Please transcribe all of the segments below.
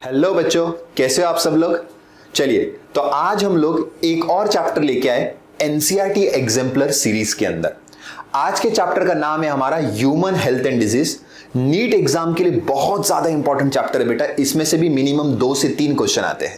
Hello बच्चों, कैसे हो आप सब लोग। चलिए तो आज हम लोग एक और चैप्टर लेके आए एनसीईआरटी एग्जाम्पलर सीरीज के अंदर। आज के चैप्टर का नाम है हमारा human health and disease. NEET exam के लिए बहुत ज्यादा इंपॉर्टेंट चैप्टर है बेटा। इसमें से भी मिनिमम 2 से 3 क्वेश्चन आते हैं।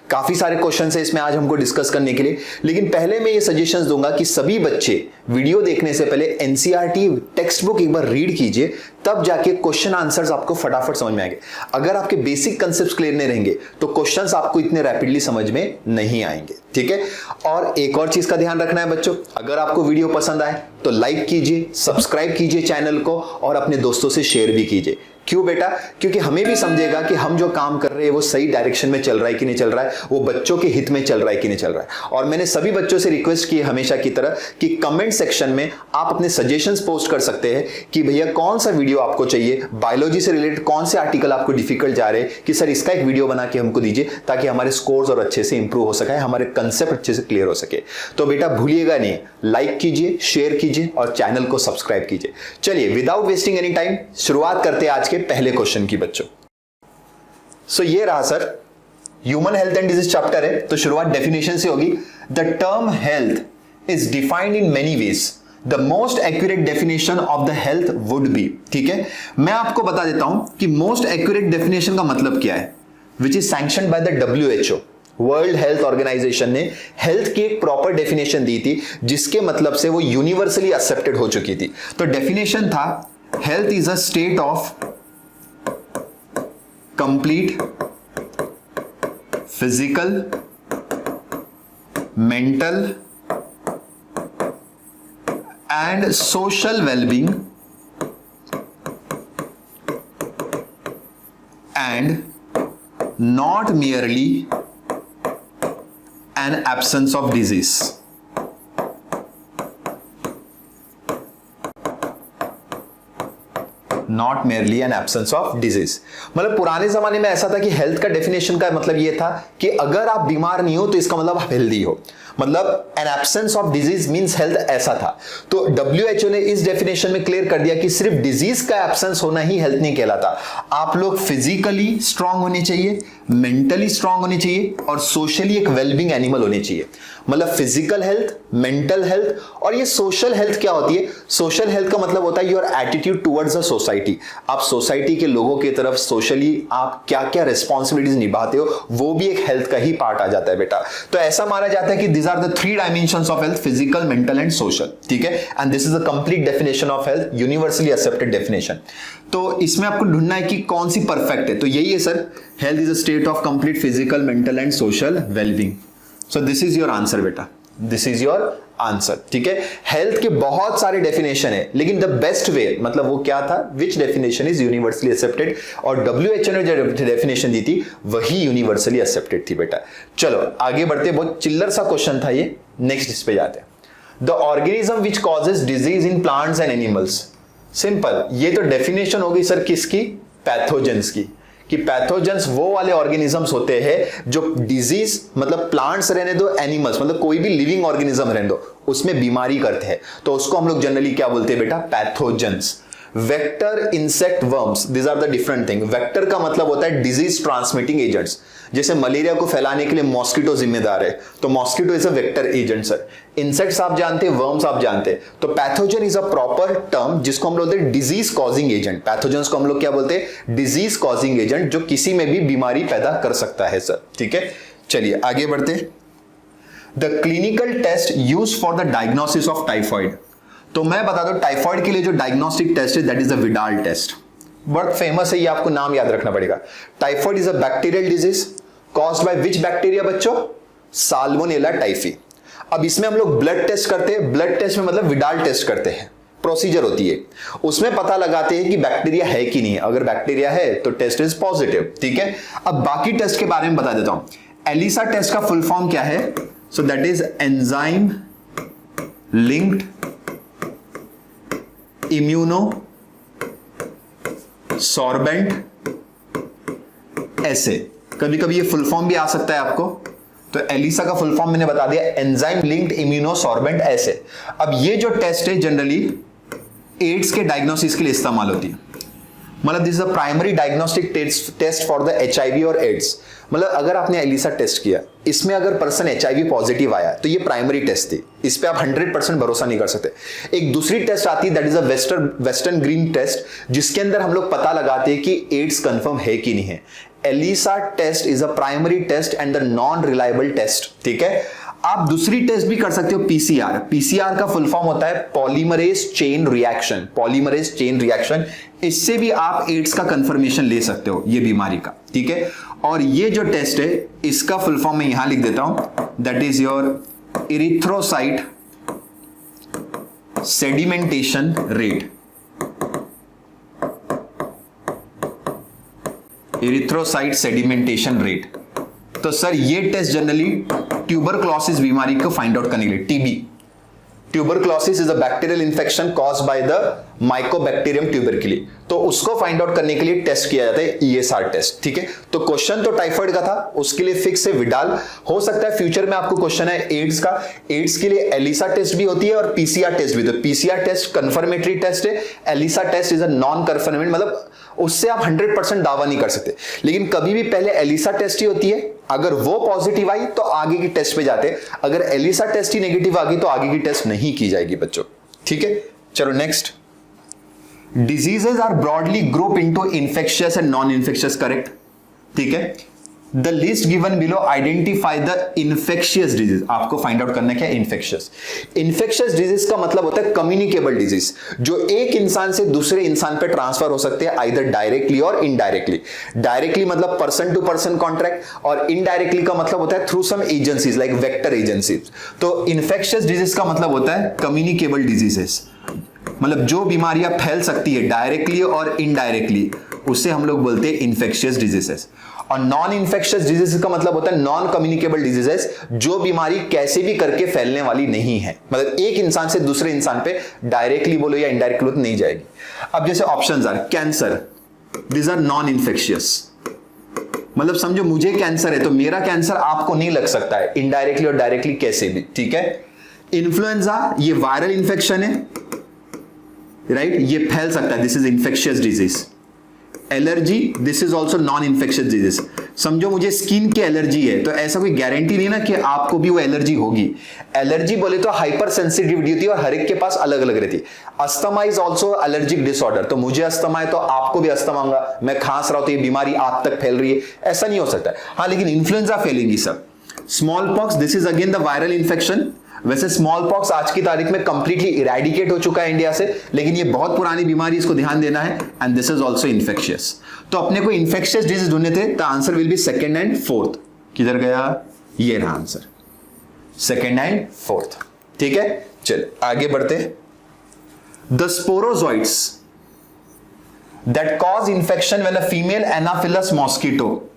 काफी सारे क्वेश्चन है इसमें आज हमको डिस्कस करने के लिए, लेकिन पहले मैं ये सजेशंस दूंगा कि सभी बच्चे वीडियो देखने से पहले एनसीईआरटी टेक्स्ट बुक एक बार रीड कीजिए, तब जाके क्वेश्चन आंसर्स आपको फटाफट समझ में आएंगे। अगर आपके बेसिक कंसेप्ट्स क्लियर नहीं रहेंगे तो क्वेश्चंस आपको इतने रैपिडली समझ में नहीं आएंगे, ठीक है। और एक और चीज का ध्यान रखना है बच्चों, अगर आपको वीडियो पसंद आए तो लाइक कीजिए, सब्सक्राइब कीजिए चैनल को और अपने दोस्तों से शेयर भी कीजिए। क्यों बेटा? क्योंकि हमें भी समझेगा कि हम जो काम कर रहे हैं वो सही डायरेक्शन में चल रहा है कि नहीं चल रहा है, वो बच्चों के हित में चल रहा है कि नहीं चल रहा है। और मैंने सभी बच्चों से रिक्वेस्ट की हमेशा की तरह कि कमेंट सेक्शन में आप अपने सजेशंस पोस्ट कर सकते हैं कि भैया कौन सा वीडियो आपको चाहिए, बायोलॉजी से रिलेटेड कौन से आर्टिकल आपको डिफिकल्ट जा रहे हैं कि सर इसका एक वीडियो बना के हमको दीजिए, ताकि हमारे स्कोर्स और अच्छे से इंप्रूव हो सके, हमारे कंसेप्ट अच्छे से क्लियर हो सके। तो बेटा भूलिएगा नहीं, लाइक कीजिए, शेयर कीजिए और चैनल को सब्सक्राइब कीजिए। चलिए विदाउट वेस्टिंग एनी टाइम शुरुआत करते हैं आज के पहले क्वेश्चन की बच्चों। सो ये रहा sir, human health and disease chapter है, तो शुरुआत डेफिनेशन से होगी। The term health is defined in many ways. The most accurate definition of the health would be, ठीक है। मैं आपको बता देता हूं कि मोस्ट एक्यूरेट डेफिनेशन का मतलब क्या है, which is sanctioned by the WHO। World Health Organization ने हेल्थ की एक प्रॉपर डेफिनेशन दी थी, जिसके मतलब से वो यूनिवर्सली एक्सेप्टेड हो चुकी थी। तो डेफिनेशन था, health is a state of complete physical, mental and social wellbeing and not merely an absence of disease। Not merely N absence of disease. मतलब पुराने जमाने में ऐसा था कि हेल्थ का डेफिनेशन का मतलब यह था कि अगर आप बीमार नहीं हो तो इसका मतलब आप हेल्दी हो, मतलब an absence of disease means health, ऐसा था। तो WHO ने इस डेफिनेशन में क्लियर कर दिया कि सिर्फ डिजीज का एब्सेंस होना ही हेल्थ नहीं कहलाता। आप लोग फिजिकली स्ट्रांग होने चाहिए, मेंटली स्ट्रांग होने चाहिए और सोशली एक वेलबींग एनिमल होने चाहिए। मतलब फिजिकल हेल्थ, मेंटल हेल्थ और ये सोशल हेल्थ क्या होती है? सोशल हेल्थ का मतलब होता है your attitude towards the society. आप सोसाइटी के लोगों की तरफ सोशली आप क्या क्या रिस्पॉन्सिबिलिटीज निभाते हो, वो भी एक हेल्थ का ही पार्ट आ जाता है बेटा। तो ऐसा माना जाता है कि these are the 3 dimensions of health, physical, mental and social, ठीक है। and this is the complete definition of health, universally accepted definition। तो इसमें आपको ढूंढना है कि कौन सी परफेक्ट है, तो यही है sir, health is a state of complete physical, mental and social wellbeing. So this is your answer बेटा, दिस इज योर आंसर, ठीक है। हेल्थ के बहुत सारे डेफिनेशन है, लेकिन द बेस्ट वे मतलब वो क्या था, विच डेफिनेशन इज यूनिवर्सली एक्सेप्टेड, और WHO ने जो डेफिनेशन दी थी वही यूनिवर्सली एक्सेप्टेड थी बेटा। चलो आगे बढ़ते, बहुत चिल्लर सा क्वेश्चन था ये, नेक्स्ट इस पे जाते हैं। The organism which causes disease in plants and animals. Simple, ये तो डेफिनेशन होगी सर किसकी? पैथोजेंस की, कि पैथोजेंस वो वाले ऑर्गेनिजम्स होते हैं जो डिजीज, मतलब प्लांट्स रहने दो, एनिमल्स मतलब कोई भी लिविंग ऑर्गेनिज्म रहने दो, उसमें बीमारी करते हैं, तो उसको हम लोग जनरली क्या बोलते हैं बेटा? Pathogens. Vector, insect, worms, this are the different thing. Vector का मतलब होता है डिजीज ट्रांसमिटिंग एजेंट्स, जैसे मलेरिया को फैलाने के लिए मॉस्किटो जिम्मेदार है, तो mosquito is a vector agent sir. Insects आप जानते हैं, वर्म्स आप जानते हैं, तो pathogen is a proper term जिसको हम बोलते हैं डिजीज कॉजिंग एजेंट। पैथोजेंस को हम लोग क्या बोलते हैं? डिजीज कॉजिंग एजेंट, जो किसी में भी बीमारी पैदा कर सकता है सर, ठीक है। चलिए आगे बढ़ते। The clinical test used for the diagnosis of typhoid. तो मैं बता दूं टाइफॉइड के लिए जो डायग्नोस्टिक टेस्ट है that is the Widal test, बहुत फेमस है, ये आपको नाम याद रखना पड़ेगा। Typhoid is a bacterial disease caused by which bacteria बच्चों? Salmonella typhi. अब इसमें हम लोग ब्लड टेस्ट करते हैं, ब्लड टेस्ट में मतलब विडाल टेस्ट करते हैं, प्रोसीजर होती है, उसमें पता लगाते हैं कि बैक्टीरिया है कि नहीं, अगर बैक्टीरिया है तो टेस्ट इज पॉजिटिव, ठीक है। अब बाकी टेस्ट के बारे में बता देता हूं। एलिसा टेस्ट का फुल फॉर्म क्या है? So that is enzyme linked immuno sorbent ऐसे, कभी कभी ये फुल फॉर्म भी आ सकता है आपको, तो एलिसा का फुल फॉर्म मैंने बता दिया, एंजाइम लिंक्ड इम्यूनो सॉर्बेंट ऐसे। अब ये जो टेस्ट है जनरली एड्स के डायग्नोसिस के लिए इस्तेमाल होती है। मतलब this is a primary diagnostic test for the HIV और एड्स। मतलब अगर आपने एलिसा टेस्ट किया, इसमें अगर पर्सन HIV पॉजिटिव आया तो ये प्राइमरी टेस्ट थी, इस पे आप 100% भरोसा नहीं कर सकते। एक दूसरी टेस्ट आती है that is a western green test, जिसके अंदर हम लोग पता लगाते हैं कि एड्स कंफर्म है कि नहीं है। ELISA test is a primary test and the non reliable test, ठीक है। आप दूसरी टेस्ट भी कर सकते हो, PCR। PCR का फुल फॉर्म होता है polymerase chain reaction, polymerase chain reaction. इससे भी आप एड्स का कंफर्मेशन ले सकते हो ये बीमारी का, ठीक है। और ये जो टेस्ट है इसका फुल फॉर्म मैं यहां लिख देता हूं, that is your erythrocyte sedimentation rate. Erythrocyte sedimentation rate. तो सर ये टेस्ट जनरली ट्यूबरक्लोसिस बीमारी को फाइंड आउट करने के लिए, TB, tuberculosis is a bacterial infection caused by the mycobacterium tuberculi, तो उसको फाइंड आउट करने के लिए टेस्ट किया जाता है ESR टेस्ट, ठीक है। तो क्वेश्चन तो टाइफाइड का था, उसके लिए फिक्स है विडाल। हो सकता है फ्यूचर में आपको क्वेश्चन है एड्स का, एड्स के लिए एलिसा टेस्ट भी होती है और PCR टेस्ट भी। तो PCR टेस्ट कंफर्मेटरी टेस्ट है, ELISA test is a non confirmant, मतलब उससे आप 100% दावा नहीं कर सकते। लेकिन कभी भी पहले एलिसा टेस्ट ही होती है, अगर वो पॉजिटिव आई तो आगे की टेस्ट पे जाते हैं, अगर एलिसा टेस्ट ही नेगेटिव आ गई तो आगे की टेस्ट नहीं की जाएगी बच्चों, ठीक है। चलो next, diseases are broadly group into infectious and non infectious, correct, ठीक है। The list given below identify the infectious disease, आपको फाइंड आउट करना क्या है इन्फेक्शियस। इन्फेक्शियस डिजीज का मतलब होता है कम्युनिकेबल डिजीज, जो एक इंसान से दूसरे इंसान पे ट्रांसफर हो सकते हैं, आइदर डायरेक्टली और इनडायरेक्टली। डायरेक्टली मतलब पर्सन टू पर्सन कॉन्ट्रैक्ट, और इनडायरेक्टली का मतलब होता है through some agencies like vector agencies. तो इन्फेक्शियस डिजीज का मतलब होता है कम्युनिकेबल डिजीजेस, मतलब जो बीमारियां फैल सकती है डायरेक्टली और इनडायरेक्टली, उसे हम लोग बोलते हैं इन्फेक्शियस डिजीजेस। और नॉन इन्फेक्शियस डिजीज का मतलब होता है नॉन कम्युनिकेबल डिजीजेस, जो बीमारी कैसे भी करके फैलने वाली नहीं है, मतलब एक इंसान से दूसरे इंसान पे डायरेक्टली बोलो या इनडायरेक्टली बोलो नहीं जाएगी। अब जैसे options are cancer, this are non infectious, मतलब समझो मुझे कैंसर है तो मेरा कैंसर आपको नहीं लग सकता है, इनडायरेक्टली और डायरेक्टली कैसे भी, ठीक है। इन्फ्लुएंजा ये वायरल इंफेक्शन है, राइट, ये फैल सकता है, this is infectious disease. Allergy, this is also non infectious disease. समझो मुझे स्किन की एलर्जी है तो ऐसा कोई गारंटी नहीं ना कि आपको भी वो एलर्जी होगी। एलर्जी बोले तो हाइपर सेंसिटिविटी होती है और हर एक के पास अलग अलग रहती है। Asthma is also allergic disorder, तो मुझे अस्थमा है तो आपको भी अस्थमा होगा, मैं खांस रहा हूं तो ये बीमारी आप तक फैल रही है, ऐसा नहीं हो सकता। हाँ लेकिन इन्फ्लुएंजा फैलेंगी सब। Small pox, this is again the viral infection. वैसे स्मॉल पॉक्स आज की तारीख में कंप्लीटली इरेडिकेट हो चुका है इंडिया से, लेकिन ये बहुत पुरानी बीमारी, इसको ध्यान देना है। And this is also infectious. तो अपने को इन्फेक्शियस डिजीज ढूंढने थे, the answer will B second and fourth. किधर गया, ये रहा आंसर, सेकंड एंड फोर्थ, ठीक है। चल आगे बढ़ते। The sporozoites that cause infection when a female anopheles mosquito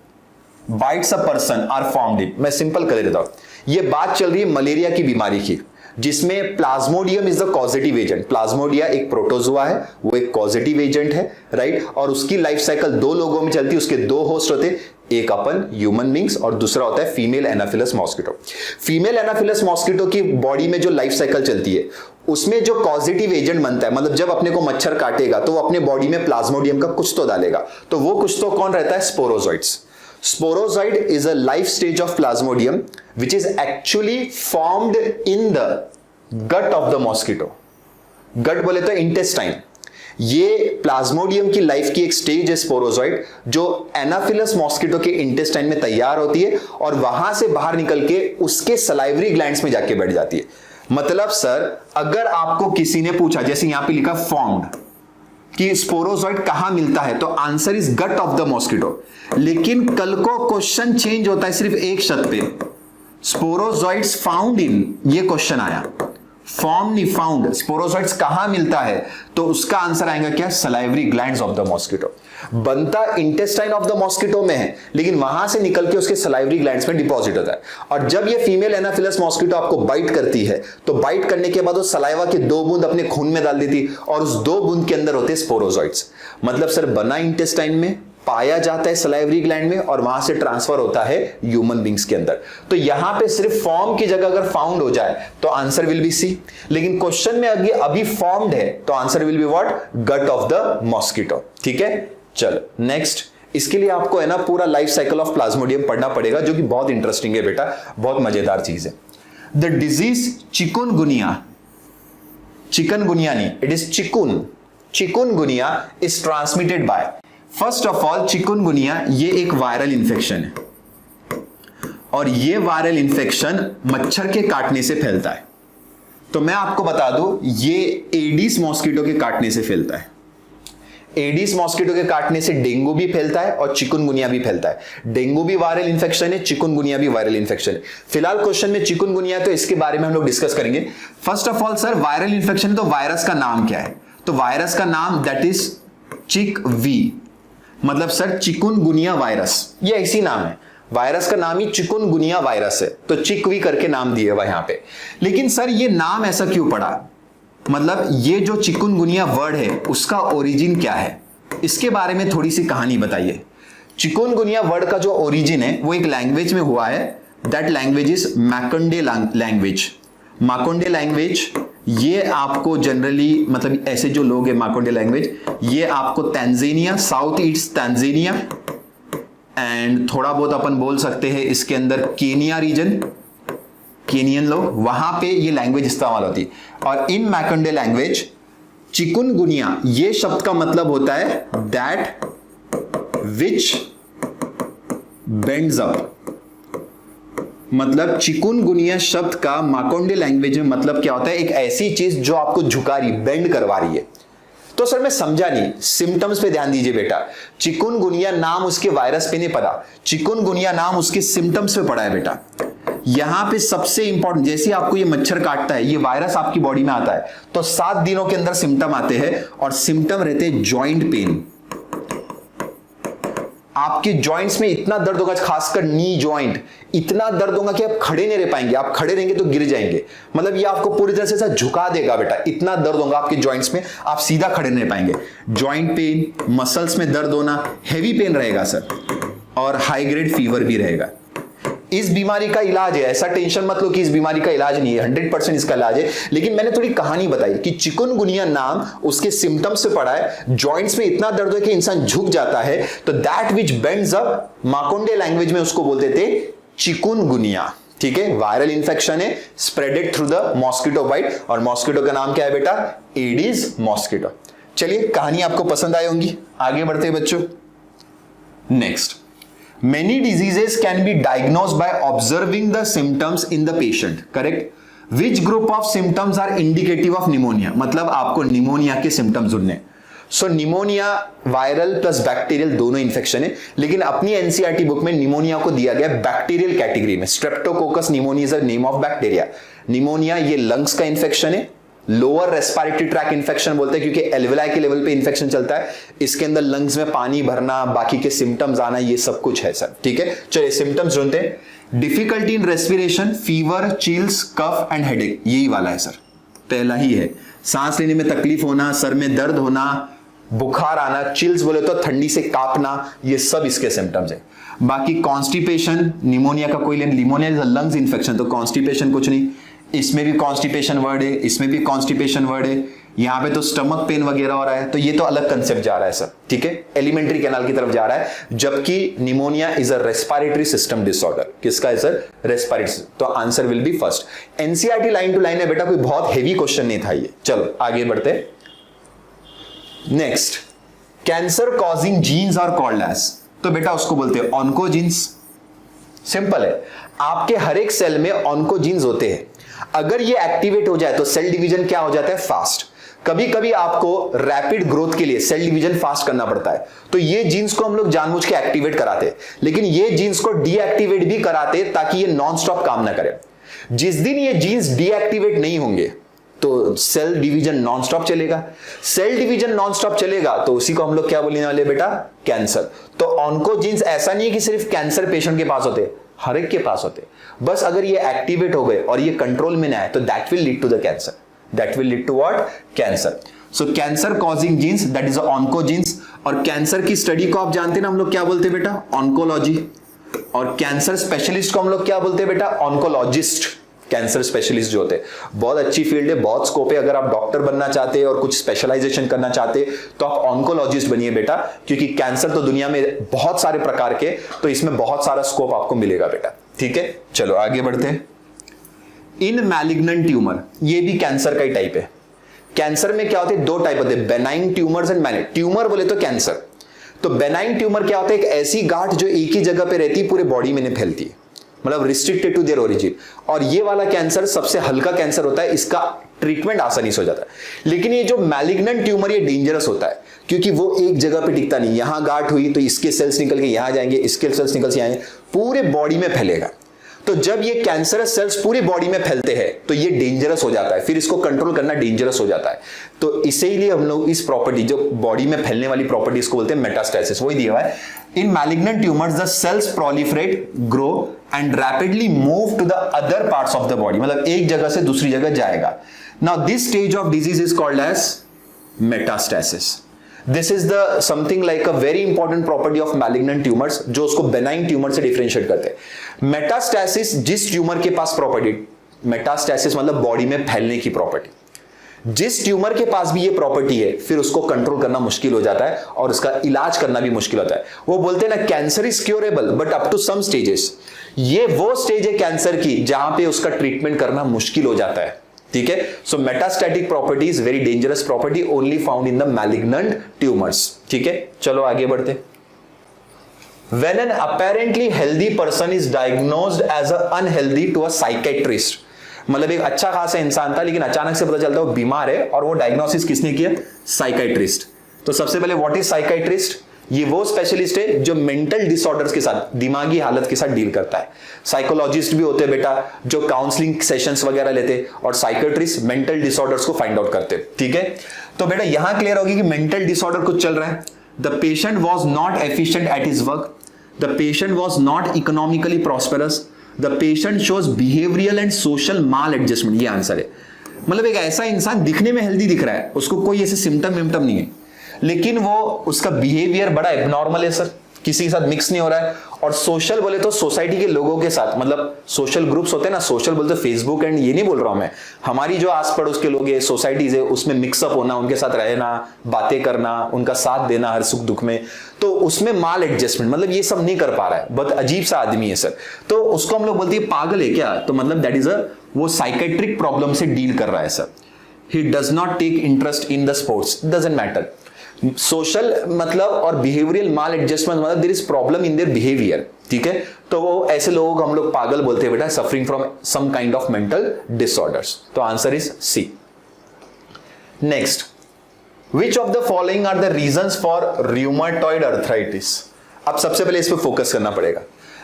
bites a person are formed in. मैं सिंपल कर देता हूं, ये बात चल रही है मलेरिया की बीमारी की, जिसमें plasmodium is the causative agent. Plasmodia एक प्रोटोजोआ है, वो एक कॉजेटिव एजेंट है, राइट। और उसकी लाइफ साइकिल दो लोगों में चलती है, उसके दो होस्ट होते हैं, एक अपन ह्यूमन बींग्स और दूसरा होता है female anopheles mosquito. Female anopheles mosquito की बॉडी में जो लाइफ साइकिल चलती है उसमें जो पॉजिटिव एजेंट बनता है, मतलब जब अपने को मच्छर काटेगा तो वो अपने बॉडी में प्लाज्मोडियम का कुछ तो डालेगा, तो वो कुछ तो कौन रहता है, sporozoites. Sporozoid is a life stage of Plasmodium which is actually formed in the gut of the mosquito. Gut बोले तो intestine। ये प्लाज्मोडियम की लाइफ की एक स्टेज है स्पोरोजॉइड, जो एनाफिलस मॉस्किटो के इंटेस्टाइन में तैयार होती है और वहां से बाहर निकल के उसके सलाइवरी ग्लैंड्स में जाके बैठ जाती है। मतलब सर अगर आपको किसी ने पूछा, जैसे यहां पे लिखा फॉर्म्ड, कि स्पोरोजॉइड कहां मिलता है, तो answer is gut of the mosquito. लेकिन कल को क्वेश्चन चेंज होता है सिर्फ एक शब्द पे, स्पोरोजॉइड्स फाउंड इन, ये क्वेश्चन आया, फॉर्म नहीं फाउंड, स्पोरोजॉइड्स कहां मिलता है, तो उसका आंसर आएगा क्या, salivary glands of the mosquito. बनता इंटेस्टाइन ऑफ द मॉस्किटो में है, लेकिन वहां से निकल के उसके सलाइवरी ग्लैंड्स में डिपॉजिट होता है। और जब ये फीमेल एनाफिलस मॉस्किटो आपको बाइट करती है, तो बाइट करने के बाद वो सलाइवा के 2 बूंद अपने खून में डाल देती और उस 2 बूंद के अंदर होते स्पोरोजॉइड्स। मतलब सर बना इंटेस्टाइन में, पाया जाता है सलाइवरी ग्लैंड में और वहां से ट्रांसफर होता है ह्यूमन बींग्स के अंदर। तो यहां पे सिर्फ फॉर्म की जगह अगर फाउंड हो जाए तो आंसर विल बी सी, लेकिन क्वेश्चन में अभी फॉर्म्ड है तो answer will be what, gut of the mosquito, ठीक है। चलो नेक्स्ट, इसके लिए आपको है ना पूरा लाइफ साइकिल ऑफ प्लाज्मोडियम पढ़ना पड़ेगा, जो कि बहुत इंटरेस्टिंग है बेटा, बहुत मजेदार चीज है। द डिजीज चिकुनगुनिया, चिकनगुनिया नहीं, it is chikungunya is transmitted by, first of all chikungunya ये एक वायरल इंफेक्शन है, और ये वायरल इंफेक्शन मच्छर के काटने से फैलता है। तो मैं आपको बता दूं, ये एडिस मॉस्किटो के काटने से फैलता है। एडिस मॉस्किटो के काटने से डेंगू भी फैलता है और चिकुनगुनिया भी फैलता है। डेंगू भी वायरल इंफेक्शन है, चिकुनगुनिया भी वायरल इंफेक्शन है। फिलहाल क्वेश्चन में चिकुनगुनिया, तो इसके बारे में हम लोग डिस्कस करेंगे। First of all sir, viral infection है तो वायरस का नाम क्या है? तो वायरस का नाम दैट इज चिक वी, मतलब सर चिकुनगुनिया वायरस, ये ऐसी नाम है, वायरस का नाम ही चिकुनगुनिया वायरस है, तो चिकवी करके नाम दिए हुआ यहां पे। लेकिन सर ये नाम ऐसा क्यों पड़ा? मतलब ये जो चिकुनगुनिया वर्ड है उसका ओरिजिन क्या है, इसके बारे में थोड़ी सी कहानी बताइए। चिकुनगुनिया वर्ड का जो ओरिजिन है वो एक लैंग्वेज में हुआ है, that language is Makonde language. Makonde language ये आपको जनरली, मतलब ऐसे जो लोग हैं माकोंडे लैंग्वेज, ये आपको Tanzania, south east Tanzania and थोड़ा बहुत अपन बोल सकते हैं इसके अंदर केनिया रीजन, केनियन लोग, वहां पे ये लैंग्वेज इस्तेमाल होती है। और इन माकोंडे लैंग्वेज चिकुनगुनिया ये शब्द का मतलब होता है दैट विच बेंड्स अप, मतलब चिकुनगुनिया शब्द का माकोंडे लैंग्वेज में मतलब क्या होता है? एक ऐसी चीज जो आपको झुका रही, बेंड करवा रही है। तो सर मैं समझा नहीं, सिम्टम्स पे ध्यान दीजिए बेटा। चिकुनगुनिया नाम उसके वायरस पे नहीं पड़ा, चिकुनगुनिया नाम उसके सिम्टम्स पे पड़ा है बेटा। यहां पे सबसे इंपॉर्टेंट, जैसे आपको ये मच्छर काटता है, ये वायरस आपकी बॉडी में आता है, तो 7 दिनों के अंदर सिम्टम आते हैं, और सिम्टम रहते हैं जॉइंट पेन। आपके जॉइंट्स में इतना दर्द होगा, खासकर नी जॉइंट, इतना दर्द होगा कि आप खड़े नहीं रह पाएंगे, आप खड़े रहेंगे तो गिर जाएंगे। मतलब ये आपको पूरी तरह से झुका देगा बेटा, इतना दर्द होगा आपके जॉइंट्स में, आप सीधा खड़े नहीं रह पाएंगे। जॉइंट पेन, मसल्स में दर्द होना, हैवी पेन रहेगा सर, और हाई ग्रेड फीवर भी रहेगा। इस बीमारी का इलाज है, ऐसा टेंशन मत लो कि इस बीमारी का इलाज नहीं है, 100% इसका इलाज है। लेकिन मैंने थोड़ी कहानी बताई कि चिकुनगुनिया नाम उसके सिम्टम्स से पड़ा है, जॉइंट्स में इतना दर्द है कि इंसान झुक जाता है, तो that which bends up, Makonde language में उसको बोलते थे चिकुनगुनिया। ठीक है, वायरल इंफेक्शन है, spreaded through the mosquito bite, और मॉस्किटो का नाम क्या है बेटा? Aedes mosquito. चलिए, कहानी आपको पसंद आई होंगी, आगे बढ़ते हैं बच्चों। Next, many diseases can be diagnosed by observing the symptoms in the patient, correct? Which group of symptoms are indicative of pneumonia? मतलब आपको निमोनिया के सिम्टम्स ढूंढने। सो निमोनिया वायरल प्लस बैक्टीरियल दोनों इंफेक्शन है, लेकिन अपनी एनसीईआरटी बुक में pneumonia को दिया गया बैक्टीरियल कैटेगरी में। Streptococcus pneumonia is the name of bacteria. Pneumonia ये लंग्स का इंफेक्शन है, लोअर रेस्पिरेटरी ट्रैक इंफेक्शन बोलते हैं, क्योंकि एल्वेलाई के लेवल पे इंफेक्शन चलता है, इसके अंदर लंग्स में पानी भरना, बाकी के सिम्टम्स आना, ये सब कुछ है सर। ठीक है, चलिए सिम्टम्स ढूंढते हैं। Difficulty in respiration, fever, chills, cough and headache, यही वाला है सर, पहला ही है। सांस लेने में तकलीफ होना, सर में दर्द होना, बुखार आना, चिल्स बोले तो ठंडी से कांपना, ये सब इसके सिम्टम्स है। बाकी कॉन्स्टिपेशन, निमोनिया का कोई लेन, pneumonia is a lungs infection, तो कॉन्स्टिपेशन कुछ नहीं। इसमें भी कॉन्स्टिपेशन वर्ड है, इसमें भी कॉन्स्टिपेशन वर्ड है, यहां पे तो स्टमक पेन वगैरह हो रहा है, तो ये तो अलग कंसेप्ट जा रहा है सर। ठीक है, एलिमेंट्री कैनाल की तरफ जा रहा है, जबकि pneumonia is a respiratory system disorder. किसका है सर? रेस्पिरेटरी। तो answer will be first. NCERT line to line है बेटा, कोई बहुत हेवी क्वेश्चन नहीं था ये। चलो आगे बढ़ते। Next, cancer causing genes are called as, तो बेटा उसको बोलते हैं ऑन्कोजीन्स। सिंपल है, आपके हर एक सेल में ऑन्कोजीन्स होते हैं, अगर ये एक्टिवेट हो जाए तो सेल डिवीजन क्या हो जाता है? फास्ट। कभी कभी आपको रैपिड ग्रोथ के लिए सेल डिवीजन फास्ट करना पड़ता है, तो ये जीन्स को हम लोग जानबूझ के एक्टिवेट कराते, लेकिन ये जीन्स को डीएक्टिवेट भी कराते ताकि ये नॉन स्टॉप काम ना करे। जिस दिन ये जीन्स डीएक्टिवेट नहीं होंगे तो सेल डिवीजन नॉन स्टॉप चलेगा। सेल डिवीजन नॉन स्टॉप चलेगा तो उसी को हम लोग क्या बोलने वाले बेटा? कैंसर। तो ऑन्कोजीन्स ऐसा नहीं है कि सिर्फ कैंसर पेशेंट के पास होते, हर एक के पास होते, बस अगर ये एक्टिवेट हो गए और ये कंट्रोल में ना आए तो that will lead to the cancer, that will lead to what? Cancer. So cancer causing genes that is oncogenes. और कैंसर की स्टडी को आप जानते हैं ना, हम लोग क्या बोलते हैं बेटा? ऑन्कोलॉजी। और कैंसर स्पेशलिस्ट को हम लोग क्या बोलते हैं बेटा? ऑन्कोलॉजिस्ट। कैंसर स्पेशलिस्ट जो होते हैं। बहुत अच्छी फील्ड है, बहुत स्कोप है। अगर आप डॉक्टर बनना चाहते हैं और कुछ स्पेशलाइजेशन करना चाहते हैं तो आप ऑन्कोलॉजिस्ट बनिए बेटा, क्योंकि कैंसर तो दुनिया में बहुत सारे प्रकार के, तो इसमें बहुत सारा स्कोप आपको मिलेगा बेटा। ठीक है, चलो आगे बढ़ते हैं। इन मैलिग्नेंट ट्यूमर, ये भी कैंसर का ही टाइप है। कैंसर में क्या होते हैं, दो टाइप होते हैं, benign tumours and malignant. Tumour बोले तो कैंसर, तो बेनाइन ट्यूमर क्या होता है, एक ऐसी गांठ जो एक ही जगह पे रहती है, पूरे बॉडी में नहीं फैलती है, मतलब रिस्ट्रिक्टेड टू देयर ओरिजिन। और ये वाला कैंसर सबसे हल्का कैंसर होता है, इसका ट्रीटमेंट आसानी से हो जाता है। लेकिन ये जो मैलिग्नेंट ट्यूमर ये डेंजरस होता है, क्योंकि वो एक जगह पे टिकता नहीं। यहां गांठ हुई तो इसके सेल्स निकल के यहां जाएंगे, इसके सेल्स निकल के आएंगे, पूरे बॉडी में फैलेगा। तो जब ये कैंसरस सेल्स पूरी बॉडी में फैलते हैं तो ये डेंजरस हो जाता है, फिर इसको कंट्रोल करना डेंजरस हो जाता है। तो इसीलिए हम लोग इस प्रॉपर्टी, जो बॉडी में फैलने वाली प्रॉपर्टी, इसको बोलते हैं मेटास्टेसिस। वही दिया हुआ है, in malignant tumours the cells proliferate, grow and rapidly move to the other parts of the body, मतलब एक जगह से दूसरी जगह जाएगा। Now this stage of disease is called as metastasis. This is the something like a very important property of malignant tumours, जो उसको benign tumour से डिफरेंशिएट करते हैं। मेटास्टेसिस जिस ट्यूमर के पास प्रॉपर्टी, मेटास्टेसिस मतलब बॉडी में फैलने की प्रॉपर्टी, जिस ट्यूमर के पास भी ये प्रॉपर्टी है, फिर उसको कंट्रोल करना मुश्किल हो जाता है और उसका इलाज करना भी मुश्किल होता है। वो बोलते हैं ना, cancer is curable but up to some stages. ये वो स्टेज है कैंसर की जहां पे उसका ट्रीटमेंट करना मुश्किल हो जाता है। ठीक है, so metastatic property is very dangerous property, only found in the malignant tumours. ठीक है, चलो आगे बढ़ते। When an apparently healthy person is diagnosed as a unhealthy to a psychiatrist, मतलब एक अच्छा खासा इंसान था लेकिन अचानक से पता चलता है वो बीमार है, और वो डायग्नोसिस किसने किया, साइकाइट्रिस्ट। तो सबसे पहले व्हाट इज साइकाइट्रिस्ट, ये वो स्पेशलिस्ट है जो मेंटल डिसऑर्डर्स के साथ, दिमागी हालत के साथ डील करता है। साइकोलॉजिस्ट भी होते हैं बेटा, जो काउंसलिंग सेशंस वगैरह लेते, और साइकाइट्रिस्ट मेंटल डिसऑर्डर्स को फाइंड आउट करते। ठीक है, तो बेटा यहां क्लियर होगी कि मेंटल डिसऑर्डर कुछ चल रहा है। The patient was not efficient at his work, the patient was not economically prosperous, the patient shows behavioural and social mall adjustment. ये आंसर है। मतलब एक ऐसा इंसान दिखने में हेल्दी दिख रहा है, उसको कोई ऐसे सिम्टम विम्टम नहीं है, लेकिन वो उसका बिहेवियर बड़ा एबनॉर्मल है सर, किसी के साथ मिक्स नहीं हो रहा है। और सोशल बोले तो सोसाइटी के लोगों के साथ, मतलब सोशल ग्रुप्स होते हैं ना, सोशल बोलते फेसबुक एंड, ये नहीं बोल रहा हूं मैं, हमारी जो आस पड़ोस के लोग है, सोसाइटीज है, उसमें मिक्सअप होना, उनके साथ रहना, बातें करना, उनका साथ देना हर सुख दुख में, तो उसमें माल एडजस्टमेंट, मतलब ये सब नहीं कर पा रहा है, बहुत अजीब सा आदमी है सर, तो उसको हम लोग बोलते हैं पागल है क्या, तो मतलब दैट इज वो साइकेट्रिक प्रॉब्लम से डील कर रहा है sir. He does not take interest in the sports, doesn't matter. Social मतलब और बिहेवियरल माल एडजस्टमेंट मतलब there is problem in their behaviour. ठीक है, तो वो ऐसे लोगों को हम लोग पागल बोलते हैं बेटा, suffering from some kind of mental disorders. तो answer is C. Next, which of the following are the reasons for rheumatoid arthritis. अब सबसे पहले इस पे फोकस करना पड़ेगा।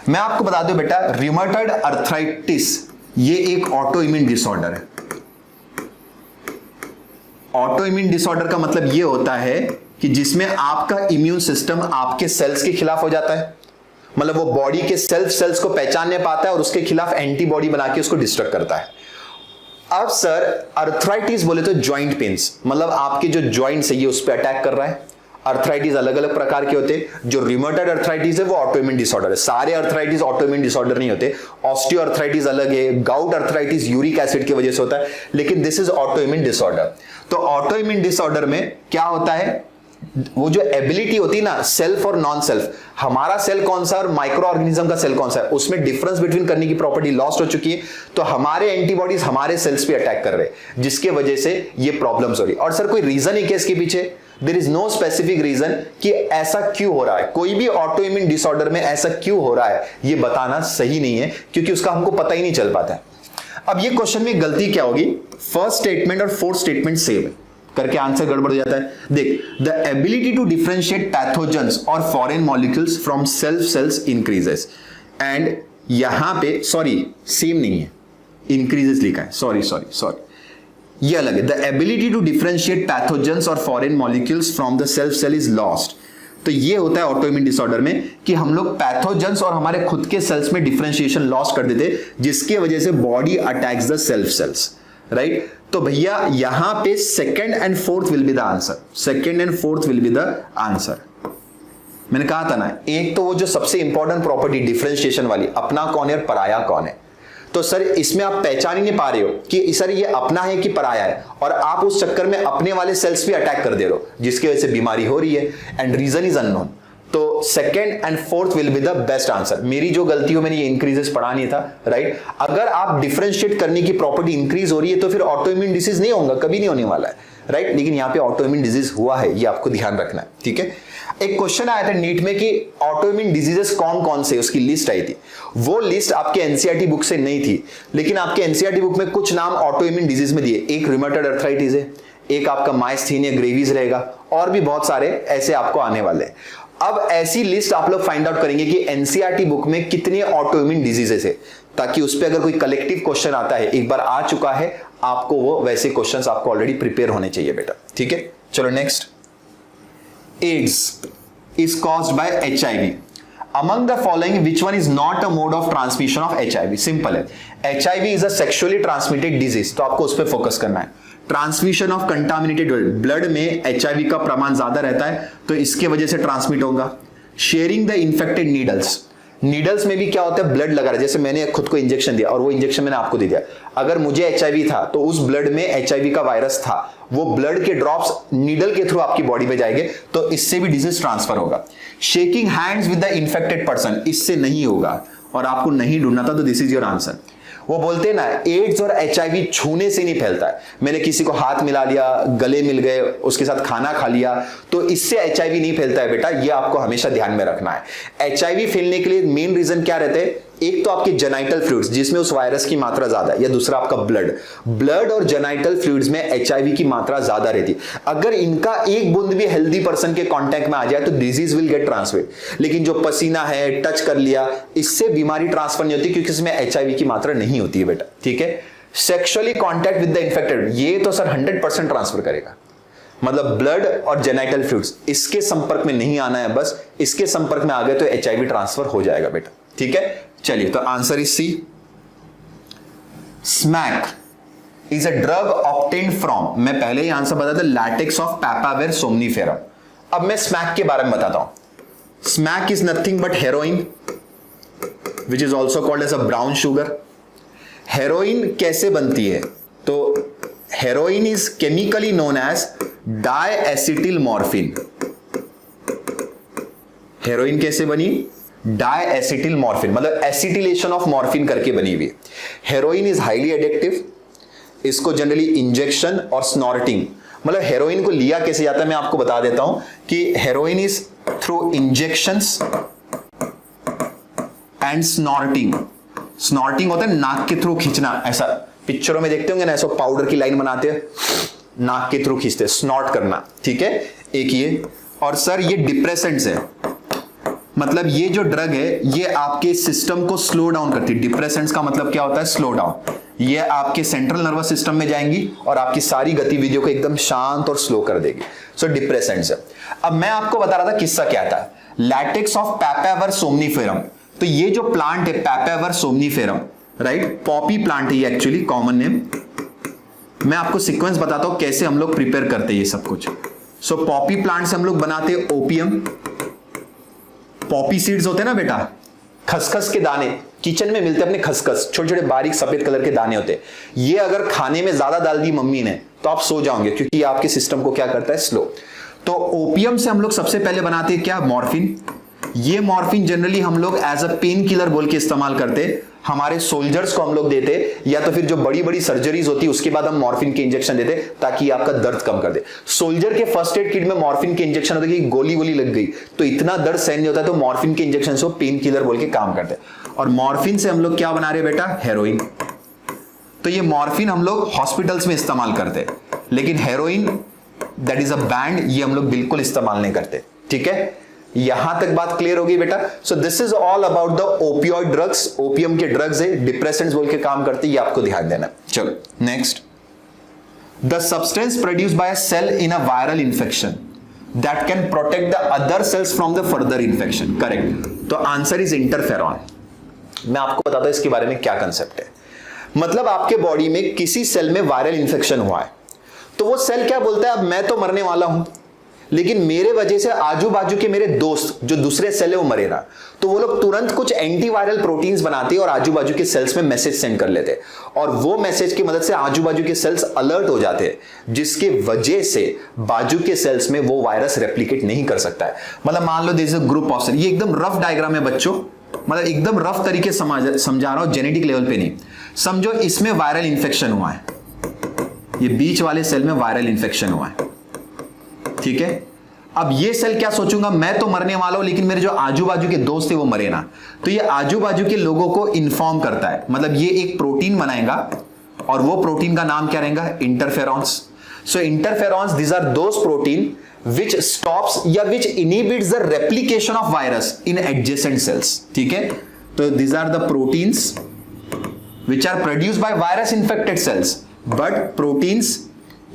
मैं आपको बता दूं बेटा, रूमेटॉइड अर्थराइटिस ये एक ऑटो इम्यून डिसऑर्डर है। ऑटो इम्यून डिसऑर्डर का मतलब ये होता है कि जिसमें आपका इम्यून सिस्टम आपके सेल्स के खिलाफ हो जाता है, मतलब वो बॉडी के सेल्स को पहचानने पाता है और उसके खिलाफ एंटीबॉडी बना के उसको डिस्ट्रक्ट करता है। अब सर अर्थराइटिस बोले तो जॉइंट पेन्स, मतलब आपके जो जॉइंट्स है ये उस पर अटैक कर रहा है। अर्थराइटिस अलग अलग प्रकार के होते हैं, जो रूमेटॉइड अर्थराइटिस है वो ऑटोइम्यून डिसऑर्डर है। सारे अर्थराइटिस ऑटोइम्यून डिसऑर्डर नहीं होते, ऑस्टियो अर्थराइटिस अलग है, गाउट अर्थराइटिस यूरिक एसिड की वजह से होता है, लेकिन दिस इज ऑटोइम्यून डिसऑर्डर। तो ऑटोइम्यून डिसऑर्डर में क्या होता है, वो जो एबिलिटी होती है ना, सेल्फ और नॉन सेल्फ, हमारा सेल कौन सा और माइक्रो ऑर्गेनिज्म का सेल कौन सा है, उसमें डिफरेंस बिटवीन करने की प्रॉपर्टी लॉस्ट हो चुकी है। तो हमारे एंटीबॉडीज हमारे सेल्स पे अटैक कर रहे हैं, जिसके वजह से ये प्रॉब्लम्स हो रही है। और सर कोई रीजन है क्या इसके पीछे, there is no specific reason कि ऐसा क्यों हो रहा है। कोई भी ऑटो इम्यून डिसऑर्डर में ऐसा क्यों हो रहा है ये बताना सही नहीं है, क्योंकि उसका हमको पता ही नहीं चल पाता है। अब ये क्वेश्चन में गलती क्या होगी, फर्स्ट स्टेटमेंट और फोर्थ स्टेटमेंट सेम है करके आंसर गड़बड़ हो जाता है। देख, the ability to differentiate pathogens और foreign molecules from cells increases, and यहां पे सॉरी सेम नहीं है, इंक्रीजेस लिखा है, सॉरी ये अलग है। The ability to differentiate pathogens और foreign molecules from the cell is lost. तो ये होता है ऑटोइम्यून डिसऑर्डर में कि हम लोग पैथोजेंस और हमारे खुद के सेल्स में डिफरेंशिएशन लॉस कर देते, जिसकी वजह से body attacks the cells, right. तो भैया यहां पे second and fourth will be the answer, second and fourth will be the answer. मैंने कहा था ना, एक तो वो जो सबसे इंपॉर्टेंट प्रॉपर्टी डिफरेंशिएशन वाली, अपना कौन है और पराया कौन है, तो सर इसमें आप पहचान ही नहीं पा रहे हो कि सर ये अपना है कि पराया है, और आप उस चक्कर में अपने वाले सेल्स भी अटैक कर दे रहे हो जिसकी वजह से बीमारी हो रही है, एंड रीजन इज अननोन। तो second and fourth will be the best answer. मेरी जो गलती हो, मैंने ये इंक्रीजेस पढ़ा नहीं था, राइट। अगर आप डिफरेंशिएट करने की प्रॉपर्टी इंक्रीज हो रही है तो फिर ऑटोइम्यून डिसीज नहीं होगा, कभी नहीं होने वाला है, राइट। लेकिन यहाँ पे ऑटोइम्यून डिजीज हुआ है, ये आपको ध्यान रखना है, ठीक है। एक क्वेश्चन आया था नीट में कि ऑटोइम्यून डिजीजेस कौन कौन से, उसकी लिस्ट आई थी। वो लिस्ट आपके एनसीईआरटी बुक से नहीं थी, लेकिन आपके एनसीईआरटी बुक में कुछ नाम ऑटोइम्यून डिजीज में दिए। एक रूमेटॉइड अर्थराइटिस है, एक आपका माइस्थीनिया ग्रेविस रहेगा, और भी बहुत सारे ऐसे आपको आने वाले हैं। अब ऐसी लिस्ट आप लोग फाइंड आउट करेंगे कि एनसीईआरटी बुक में कितने ऑटोइम्यून डिजीजेस है, ताकि उस पर अगर कोई कलेक्टिव क्वेश्चन आता है, एक बार आ चुका है आपको, वो वैसे क्वेश्चंस आपको ऑलरेडी प्रिपेयर होने चाहिए बेटा, ठीक है। चलो next, AIDS is caused by HIV. Among the following, which one is not a mode of transmission of HIV? Simple है, HIV is a sexually transmitted disease, तो आपको उस पर फोकस करना है। ट्रांसमिशन ऑफ कंटामिनेटेड ब्लड में HIV का प्रमाण ज्यादा रहता है, तो इसके वजह से ट्रांसमिट होगा। Sharing the infected needles, needles में भी क्या होता है, ब्लड लगा रहा है, जैसे मैंने खुद को इंजेक्शन दिया और वो इंजेक्शन मैंने आपको दे दिया, अगर मुझे HIV था तो उस ब्लड में HIV का वायरस था, वो ब्लड के ड्रॉप्स नीडल के थ्रू आपकी बॉडी में जाएंगे, तो इससे भी डिजीज ट्रांसफर होगा। Shaking hands with the infected person, इससे नहीं होगा, और आपको नहीं ढूंढना था, तो दिस इज योर आंसर। वो बोलते हैं ना, एड्स और HIV छूने से नहीं फैलता है। मैंने किसी को हाथ मिला लिया, गले मिल गए, उसके साथ खाना खा लिया, तो इससे HIV नहीं फैलता है बेटा, ये आपको हमेशा ध्यान में रखना है। HIV फैलने के लिए मेन रीजन क्या रहते हैं, एक तो आपके जेनाइटल फ्लूइड्स जिसमें उस वायरस की मात्रा ज्यादा है, या दूसरा आपका ब्लड और जेनाइटल फ्लूइड्स में HIV की मात्रा ज्यादा रहती है। अगर इनका एक बूंद भी हेल्दी पर्सन के कांटेक्ट में आ जाए तो डिजीज विल गेट ट्रांसमिट। लेकिन जो पसीना है, टच कर लिया, इससे बीमारी ट्रांसफर नहीं होती, क्योंकि इसमें HIV की मात्रा नहीं होती है बेटा, ठीक है। Sexually contact with the infected, ये तो सर 100% ट्रांसफर करेगा, मतलब ब्लड और जेनाइटल फ्लूइड्स इसके संपर्क में नहीं आना है, बस इसके संपर्क में आ गए तो HIV ट्रांसफर हो जाएगा बेटा, ठीक है। चलिए, तो answer is C. Smack is a drug obtained from, मैं पहले ही आंसर बताया था, लैटेक्स ऑफ पैपावेर सोमनीफेरम। अब मैं स्मैक के बारे में बताता हूं। Smack is nothing but heroin, which is also called as a brown sugar. Heroin कैसे बनती है, तो heroin is chemically known as diacetyl morphine. Heroin कैसे बनी, डायएसिटिल मॉर्फिन, मतलब एसिटिलेशन ऑफ मॉर्फिन करके बनी हुई है। हेरोइन इज हाईली एडिक्टिव, इसको जनरली इंजेक्शन और स्नॉर्टिंग, मतलब हेरोइन को लिया कैसे जाता है मैं आपको बता देता हूं कि heroin is through injections and snorting. Snorting होता है नाक के थ्रू खींचना, ऐसा पिक्चरों में देखते होंगे ना, ऐसा पाउडर की लाइन बनाते हैं, नाक के थ्रू खींचते, स्नॉर्ट करना, ठीक है, एक ये। और सर ये डिप्रेसेंट्स है, मतलब ये जो ड्रग है ये आपके सिस्टम को स्लो डाउन करती है। डिप्रेसेंट्स का मतलब क्या होता है, स्लो डाउन। ये आपके सेंट्रल नर्वस सिस्टम में जाएंगी और आपकी सारी गतिविधियों को एकदम शांत और स्लो कर देगी। सो डिप्रेसेंट्स है। अब मैं आपको बता रहा था किस्सा क्या था, लैटेक्स ऑफ पैपावर सोमनीफेरम। तो ये जो प्लांट है Papaver somniferum, right, Poppy plant है ये, एक्चुअली कॉमन नेम। मैं आपको सीक्वेंस बताता हूं कैसे हम लोग प्रिपेयर करते हैं ये सब कुछ। सो पॉपी प्लांट से हम लोग बनाते हैं ओपियम। पॉपी सीड्स होते हैं ना बेटा, खसखस के दाने किचन में मिलते हैं अपने, खसखस छोटे छोटे बारीक सफेद कलर के दाने होते हैं। ये अगर खाने में ज्यादा डाल दी मम्मी ने तो आप सो जाओगे, क्योंकि ये आपके सिस्टम को क्या करता है, स्लो। तो ओपियम से हम लोग सबसे पहले बनाते हैं क्या, मॉर्फिन। ये मॉर्फिन जनरली हम लोग एज अ पेन किलर बोल के इस्तेमाल करते, हमारे सोल्जर्स को हम लोग देते, या तो फिर जो बड़ी बड़ी सर्जरीज होती है उसके बाद हम मॉर्फिन के इंजेक्शन देते ताकि आपका दर्द कम कर दे। सोल्जर के फर्स्ट एड किट में मॉर्फिन के इंजेक्शन होते कि गोली गोली लग गई तो इतना दर्द सहन नहीं होता, तो मॉर्फिन के इंजेक्शन से पेन किलर बोल के काम करते। और मॉर्फिन से हम लोग क्या बना रहे बेटा, हेरोइन। तो ये मॉर्फिन हम लोग हॉस्पिटल्स में इस्तेमाल करते, लेकिन heroin that is a band, ये हम लोग बिल्कुल इस्तेमाल नहीं करते, ठीक है। यहां तक बात क्लियर होगी बेटा। So this is all about the opioid drugs. Opium के ड्रग्स है, डिप्रेसेंट्स बोल के काम करते, ये आपको ध्यान देना। चलो next, the substance produced by a cell in a viral infection that can protect the other cells from the further infection. Correct, तो आंसर इज इंटरफेरॉन। मैं आपको बताता हूं इसके बारे में क्या कंसेप्ट है। मतलब आपके बॉडी में किसी सेल में वायरल इन्फेक्शन हुआ है, तो वो सेल क्या बोलता है, अब मैं तो मरने वाला हूं, लेकिन मेरे वजह से आजू बाजू के मेरे दोस्त जो दूसरे सेल है वो मरे ना, तो वो लोग तुरंत कुछ एंटीवायरल प्रोटीन्स बनाते और आजू बाजू के सेल्स में मैसेज सेंड कर लेते और वो मैसेज की मदद से आजू बाजू के सेल्स अलर्ट हो जाते हैं, जिसके वजह से बाजू के सेल्स में वो वायरस रेप्लिकेट नहीं कर सकता है। मतलब मान लो this is a group of cell, ये एकदम रफ डायग्राम है बच्चों, मतलब एकदम रफ तरीके समझा रहा हूं, जेनेटिक लेवल पे नहीं। समझो इसमें वायरल इंफेक्शन हुआ है, ये बीच वाले सेल में वायरल इंफेक्शन हुआ है, ठीक है। अब ये सेल क्या सोचूंगा, मैं तो मरने वाला हूं लेकिन मेरे जो आजू बाजू के दोस्त थे वो मरे ना, तो ये आजू बाजू के लोगों को इन्फॉर्म करता है, मतलब ये एक प्रोटीन बनाएगा और वो प्रोटीन का नाम क्या रहेगा, interferons. So interferons, this are those protein which stops या which inhibits the replication of virus in adjacent cells, ठीक है। तो these are the proteins which are produced by virus infected cells, but proteins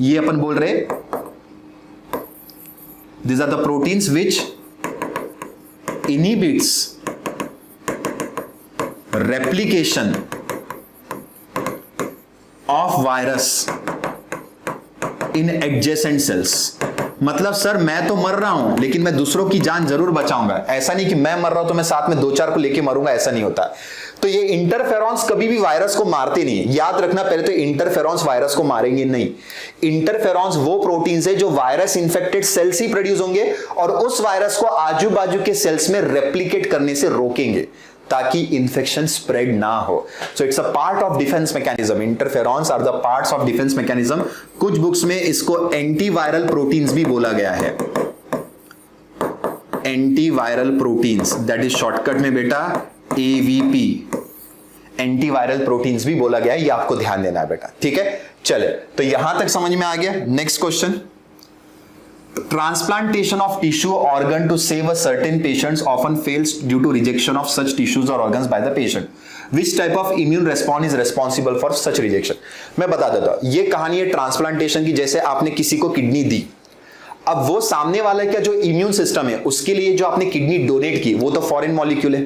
ये अपन बोल रहे, these are the proteins which inhibits replication of virus in adjacent cells। मतलब sir मैं तो मर रहा हूं लेकिन मैं दूसरों की जान जरूर बचाऊंगा, ऐसा नहीं कि मैं मर रहा हूं तो मैं साथ में 2-4 को लेके मरूंगा, ऐसा नहीं होता। तो ये इंटरफेरॉन्स कभी भी वायरस को मारते नहीं, याद रखना। पहले तो इंटरफेरॉन्स वायरस को मारेंगे नहीं। इंटरफेरॉन्स वो प्रोटीन्स है जो वायरस इंफेक्टेड सेल्स ही प्रोड्यूस होंगे और उस वायरस को आजू बाजू के सेल्स में रेप्लिकेट करने से रोकेंगे ताकि इंफेक्शन स्प्रेड ना हो। So it's a part of defence mechanism. Interferons are the parts of defence mechanism. कुछ बुक्स में इसको एंटीवायरल प्रोटीन्स भी बोला गया है, antiviral proteins, that is shortcut में बेटा एवीपी, एंटीवायरल प्रोटीन्स भी बोला गया है, ये आपको ध्यान देना है बेटा, ठीक है। चले, तो यहां तक समझ में आ गया। Next question, transplantation of tissue organ to save a certain patients often fails due to rejection of such tissues or organs by the patient. Which type of immune response is responsible for such rejection? मैं बता देता हूं, ये कहानी है transplantation की। जैसे आपने किसी को किडनी दी, अब वो सामने वाले का जो इम्यून सिस्टम है उसके लिए जो आपने किडनी डोनेट की वो तो फॉरेन मॉलिक्यूल है,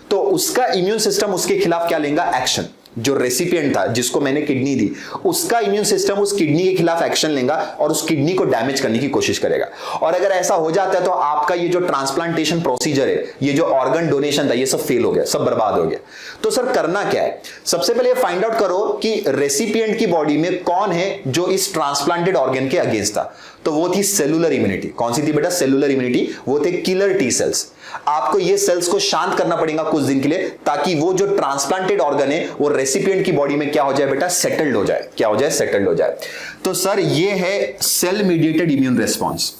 तो उसका इम्यून सिस्टम उसके खिलाफ क्या लेगा, एक्शन। जो रेसिपिएंट था जिसको मैंने किडनी दी, उसका इम्यून सिस्टम उस किडनी के खिलाफ एक्शन लेगा और उस किडनी को डैमेज करने की कोशिश करेगा। और अगर ऐसा हो जाता है तो आपका ये जो ट्रांसप्लांटेशन प्रोसीजर है, ये जो ऑर्गन डोनेशन था, ये सब फेल हो गया, सब बर्बाद हो गया। तो सर करना क्या है, सबसे पहले फाइंड आउट करो कि रेसिपिएंट की बॉडी में कौन है जो इस ट्रांसप्लांटेड ऑर्गन के अगेंस्ट था। तो वो थी सेलुलर इम्यूनिटी। कौन सी थी बेटा, सेलुलर इम्यूनिटी। वो थे किलर टी सेल्स। आपको ये सेल्स को शांत करना पड़ेगा कुछ दिन के लिए, ताकि वो जो ट्रांसप्लांटेड ऑर्गन है वो रेसिपिएंट की बॉडी में क्या हो जाए बेटा, सेटल्ड हो जाए। क्या हो जाए, सेटल्ड हो जाए। तो सर ये है सेल मीडिएटेड इम्यून रिस्पॉन्स।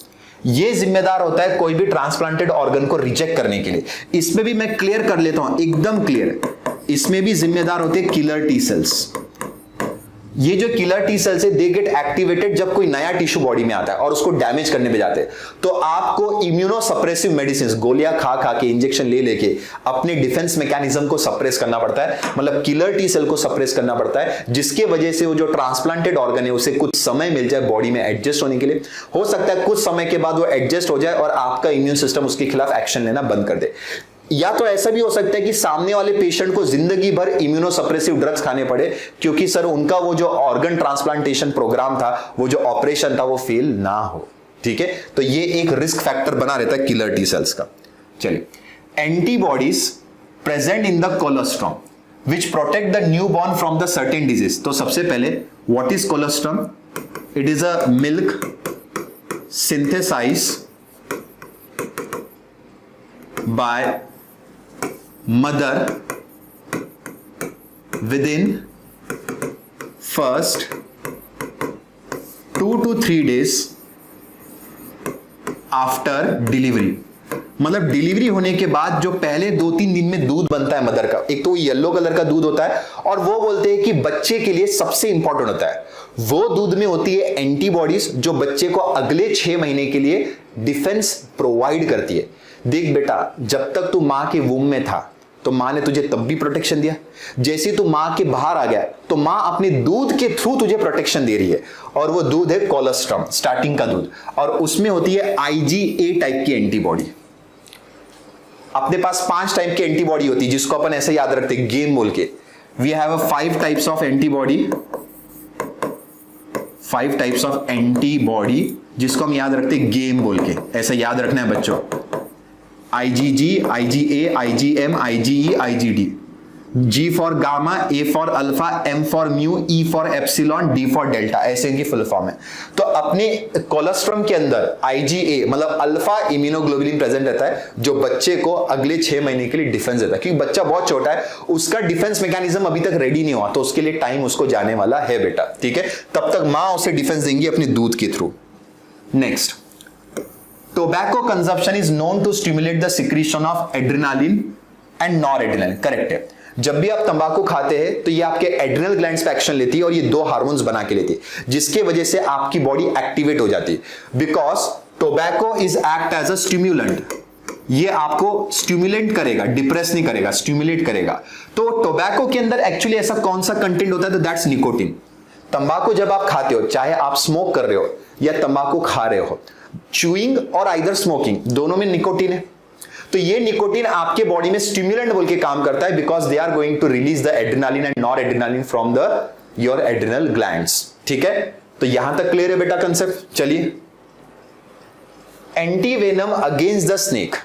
ये जिम्मेदार होता है कोई भी ट्रांसप्लांटेड ऑर्गन को रिजेक्ट करने के लिए। इसमें भी मैं क्लियर कर लेता हूं, एकदम क्लियर, इसमें भी जिम्मेदार होते हैं किलर टी सेल्स। ये जो किलर टी सेल्स है, दे गेट एक्टिवेटेड जब कोई नया टिश्यू बॉडी में आता है और उसको डैमेज करने पे जाते हैं। तो आपको इम्यूनोसप्रेसिव मेडिसिन, गोलियां खा खा के, इंजेक्शन ले लेके अपने डिफेंस मैकेनिज्म को सप्रेस करना पड़ता है, मतलब किलर टी सेल को सप्रेस करना पड़ता है, जिसके वजह से वो जो ट्रांसप्लांटेड ऑर्गन है उसे कुछ समय मिल जाए बॉडी में एडजस्ट होने के लिए। हो सकता है कुछ समय के बाद वो एडजस्ट हो जाए और आपका इम्यून सिस्टम उसके खिलाफ एक्शन लेना बंद कर दे। या तो ऐसा भी हो सकता है कि सामने वाले पेशेंट को जिंदगी भर इम्यूनोसप्रेसिव ड्रग्स खाने पड़े, क्योंकि सर उनका वो जो ऑर्गन ट्रांसप्लांटेशन प्रोग्राम था, वो जो ऑपरेशन था, वो फेल ना हो। ठीक है, तो ये एक रिस्क फैक्टर बना रहता है किलर टी सेल्स का। चलिए, antibodies present in the colostrum which protect the newborn from the certain disease. तो सबसे पहले what is colostrum? It is a milk synthesise by mother within first 2 to 3 days after delivery। मतलब delivery होने के बाद जो पहले 2-3 दिन में दूध बनता है मदर का, एक तो येलो कलर का दूध होता है और वो बोलते हैं कि बच्चे के लिए सबसे इंपॉर्टेंट होता है। वो दूध में होती है एंटीबॉडीज जो बच्चे को अगले 6 महीने के लिए डिफेंस प्रोवाइड करती है। देख बेटा, जब तक तू मां के वूम में था तो मां ने तुझे तब भी प्रोटेक्शन दिया, जैसे तू मां के बाहर आ गया तो मां अपने दूध के थ्रू तुझे प्रोटेक्शन दे रही है, और वो दूध है कोलोस्ट्रम, स्टार्टिंग का दूध, और उसमें होती है IgA टाइप की एंटीबॉडी। अपने पास 5 टाइप की एंटीबॉडी होती है जिसको अपन ऐसे याद रखते हैं गेम बोल के। We have 5 types of antibody, 5 types of antibody जिसको हम याद रखते हैं गेम बोल के, ऐसा याद रखना है बच्चों। IgG, IgA, IgM, IgE, IgD, G for gamma, A for alpha, M for mu, E for epsilon, D for delta, ऐसे इनकी फुल फॉर्म है। तो अपने कोलेस्ट्रम के अंदर IgA मतलब अल्फा इम्यूनोग्लोबुलिन प्रेजेंट रहता है, जो बच्चे को अगले 6 महीने के लिए डिफेंस देता है, क्योंकि बच्चा बहुत छोटा है, उसका डिफेंस मैकेनिज्म अभी तक रेडी नहीं हुआ, तो उसके लिए टाइम उसको जाने वाला है बेटा, ठीक है। तब तक मां उसे डिफेंस देंगी अपने दूध के through. Next, tobacco consumption is known to stimulate the secretion of adrenaline and noradrenaline. Correct है। जब भी आप तंबाकू खाते हैं तो ये आपके एड्रिनल ग्लैंड्स पे एक्शन लेती है और ये 2 हार्मोन्स बना के लेती है, जिसके वजह से आपकी बॉडी एक्टिवेट हो जाती है। Because tobacco is act as a stimulant, ये आपको स्टिम्युलेट करेगा, डिप्रेस नहीं करेगा, स्टिम्युलेट करेगा। तो टोबैको के अंदर एक्चुअली ऐसा कौन सा कंटेंट होता है, तो दैट्स निकोटिन। तंबाकू जब आप खाते हो, चाहे आप स्मोक कर रहे हो या तंबाकू खा रहे हो, च्यूइंग और आइदर स्मोकिंग, दोनों में निकोटिन है। तो ये निकोटिन आपके बॉडी में स्टिम्युलेंट बोल के काम करता है, because they are going to release the adrenaline and noradrenaline from the your adrenal glands. ठीक है, तो यहां तक क्लियर है बेटा कंसेप्ट। चलिए, antivenom against the snake,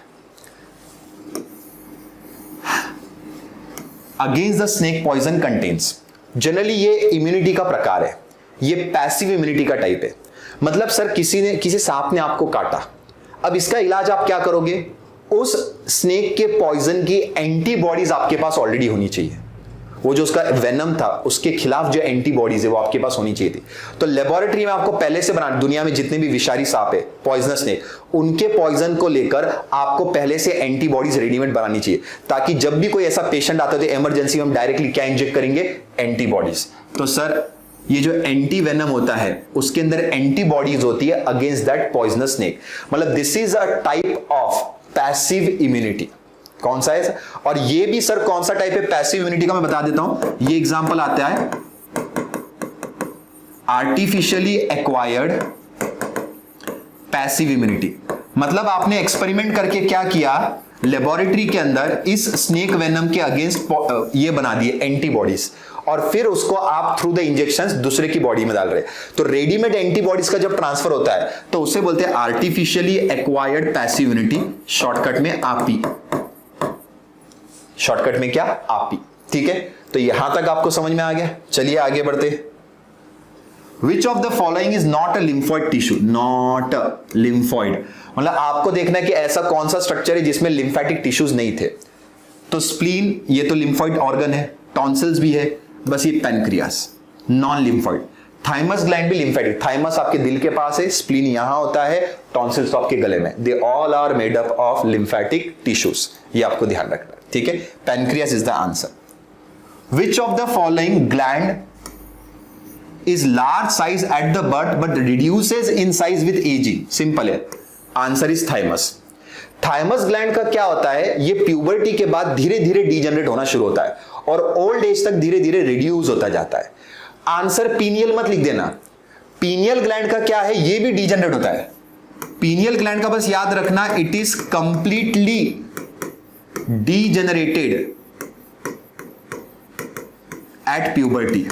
against the snake poison contains, generally ये इम्यूनिटी का प्रकार है, ये पैसिव इम्यूनिटी का टाइप है। मतलब सर किसी सांप ने आपको काटा, अब इसका इलाज आप क्या करोगे, उस स्नेक के पॉइजन की एंटीबॉडीज आपके पास ऑलरेडी होनी चाहिए, वो जो उसका वेनम था उसके खिलाफ जो एंटीबॉडीज है वो आपके पास होनी चाहिए थी। तो लेबोरेटरी में आपको पहले से बना, दुनिया में जितने भी विषारी सांप है, पॉइजनस स्नेक, उनके पॉइजन को लेकर आपको पहले से एंटीबॉडीज रेडीमेड बनानी चाहिए, ताकि जब भी कोई ऐसा पेशेंट आता है तो इमरजेंसी में हम डायरेक्टली क्या इंजेक्ट करेंगे, एंटीबॉडीज। तो सर ये जो एंटी वेनम होता है उसके अंदर एंटीबॉडीज होती है अगेंस्ट दैट पॉइजनस स्नेक, मतलब this is a type of passive immunity. कौन सा है? और ये भी सर कौन सा टाइप है पैसिव इम्यूनिटी का मैं बता देता हूं। ये एग्जांपल आता है आर्टिफिशियली एक्वायर्ड पैसिव इम्यूनिटी। मतलब आपने एक्सपेरिमेंट करके क्या किया, लेबोरेटरी के अंदर इस स्नेक वेनम के अगेंस्ट ये बना दिए एंटीबॉडीज, और फिर उसको आप थ्रू द इंजेक्शंस दूसरे की बॉडी में डाल रहे। तो रेडीमेड एंटीबॉडीज का जब ट्रांसफर होता है तो उसे बोलते हैं artificially acquired passive immunity, shortcut में आरपी। शॉर्टकट में क्या, आरपी। ठीक है, तो यहां तक आपको समझ में आ गया। चलिए आगे बढ़ते। विच of the following is not a lymphoid tissue, not a lymphoid, मतलब आपको देखना है कि ऐसा कौन सा स्ट्रक्चर है जिसमें लिम्फेटिक टिश्यूज नहीं थे। तो स्प्लीन, ये तो लिम्फॉइड ऑर्गन है, टॉन्सिल्स भी है, बस ये pancreas non lymphoid. Thymus gland भी लिम्फेटिक, थाइमस आपके दिल के पास है, स्प्लीन यहां होता है, टॉन्सिल्स आपके गले में। They all are made up of lymphatic tissues, ये आपको ध्यान रखना है। ठीक है, pancreas is the answer. Which of the following gland is large size at the birth but reduces in size with ageing, simple है, answer is thymus. Thymus gland का क्या होता है, ये प्यूबर्टी के बाद धीरे धीरे डीजनरेट होना शुरू होता है और ओल्ड एज तक धीरे धीरे रिड्यूस होता जाता है। आंसर पीनियल मत लिख देना, पीनियल ग्लैंड का क्या है, ये भी डीजनरेट होता है। पीनियल ग्लैंड का बस याद रखना, it is completely degenerated at puberty,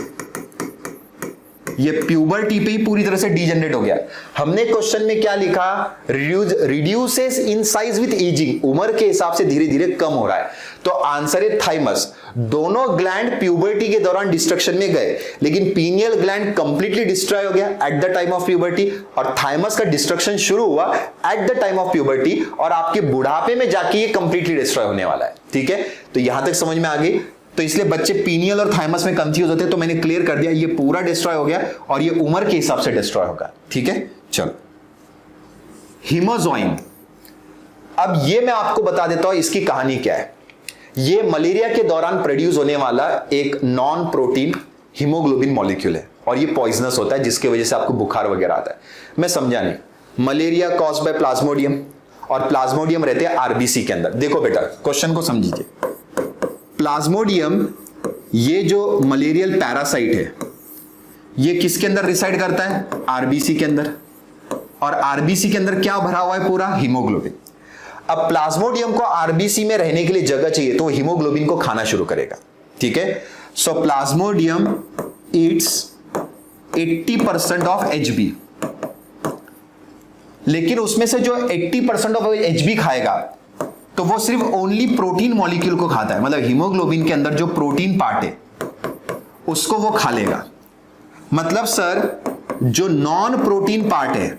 ये प्यूबर्टी पे ही पूरी तरह से डीजनरेट हो गया। हमने क्वेश्चन में क्या लिखा, reduces in size with ageing, उम्र के हिसाब से धीरे धीरे कम हो रहा है। तो आंसर है थाइमस। दोनों ग्लैंड प्यूबर्टी के दौरान डिस्ट्रक्शन में गए, लेकिन पीनियल ग्लैंड कंप्लीटली डिस्ट्रॉय हो गया at the time of puberty, और थाइमस का डिस्ट्रक्शन शुरू हुआ at the time of puberty, और आपके बुढ़ापे में जाके ये कंप्लीटली डिस्ट्रॉय होने वाला है। ठीक है, तो यहां तक समझ में आ गई। तो इसलिए बच्चे पीनियल और थाइमस में कंफ्यूज होते हैं, तो मैंने क्लियर कर दिया, ये पूरा डिस्ट्रॉय हो गया और ये उम्र के हिसाब से डिस्ट्रॉय होगा। ठीक है, चलो हीमोजोइन, अब ये मैं आपको बता देता हूं इसकी कहानी क्या है। ये मलेरिया के दौरान प्रोड्यूस होने वाला एक नॉन प्रोटीन हीमोग्लोबिन मॉलिक्यूल है, और ये पॉइजनस होता है, जिसकी वजह से आपको बुखार वगैरह आता है। मैं समझा नहीं। मलेरिया कॉज बाय प्लाज्मोडियम, और प्लाज्मोडियम रहते हैं आरबीसी के अंदर। देखो बेटा क्वेश्चन को समझिए, प्लाज्मोडियम ये जो मलेरियल पैरासाइट है ये किसके अंदर रिसाइड करता है, आरबीसी के अंदर, और आरबीसी के अंदर क्या भरा हुआ है, पूरा हीमोग्लोबिन। अब प्लाज्मोडियम को आरबीसी में रहने के लिए जगह चाहिए, तो हीमोग्लोबिन को खाना शुरू करेगा। ठीक है, सो प्लाज्मोडियम ईट्स 80% ऑफ एचबी, लेकिन उसमें से जो 80% ऑफ HB खाएगा तो वो सिर्फ ओनली प्रोटीन मॉलिक्यूल को खाता है, मतलब हीमोग्लोबिन के अंदर जो प्रोटीन पार्ट है उसको वो खा लेगा। मतलब सर जो नॉन प्रोटीन पार्ट है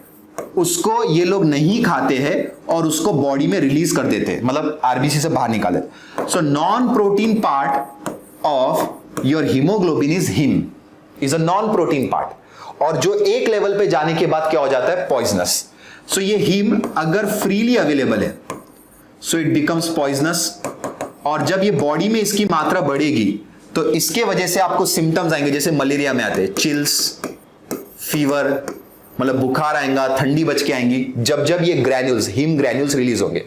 उसको ये लोग नहीं खाते हैं और उसको बॉडी में रिलीज कर देते हैं, मतलब आरबीसी से बाहर निकाले। So non protein part of your haemoglobin is him, is a non protein part, और जो एक लेवल पे जाने के बाद क्या हो जाता है, पॉइजनस। सो ये हीम अगर फ्रीली अवेलेबल है सो इट बिकम्स पॉइजनस, और जब ये बॉडी में इसकी मात्रा बढ़ेगी तो इसके वजह से आपको सिम्टम्स आएंगे, जैसे मलेरिया में आते हैं चिल्स, फीवर, मतलब बुखार आएगा, ठंडी बच के आएंगी जब जब ये ग्रैन्यूल्स, हीम ग्रैन्यूल्स रिलीज होंगे।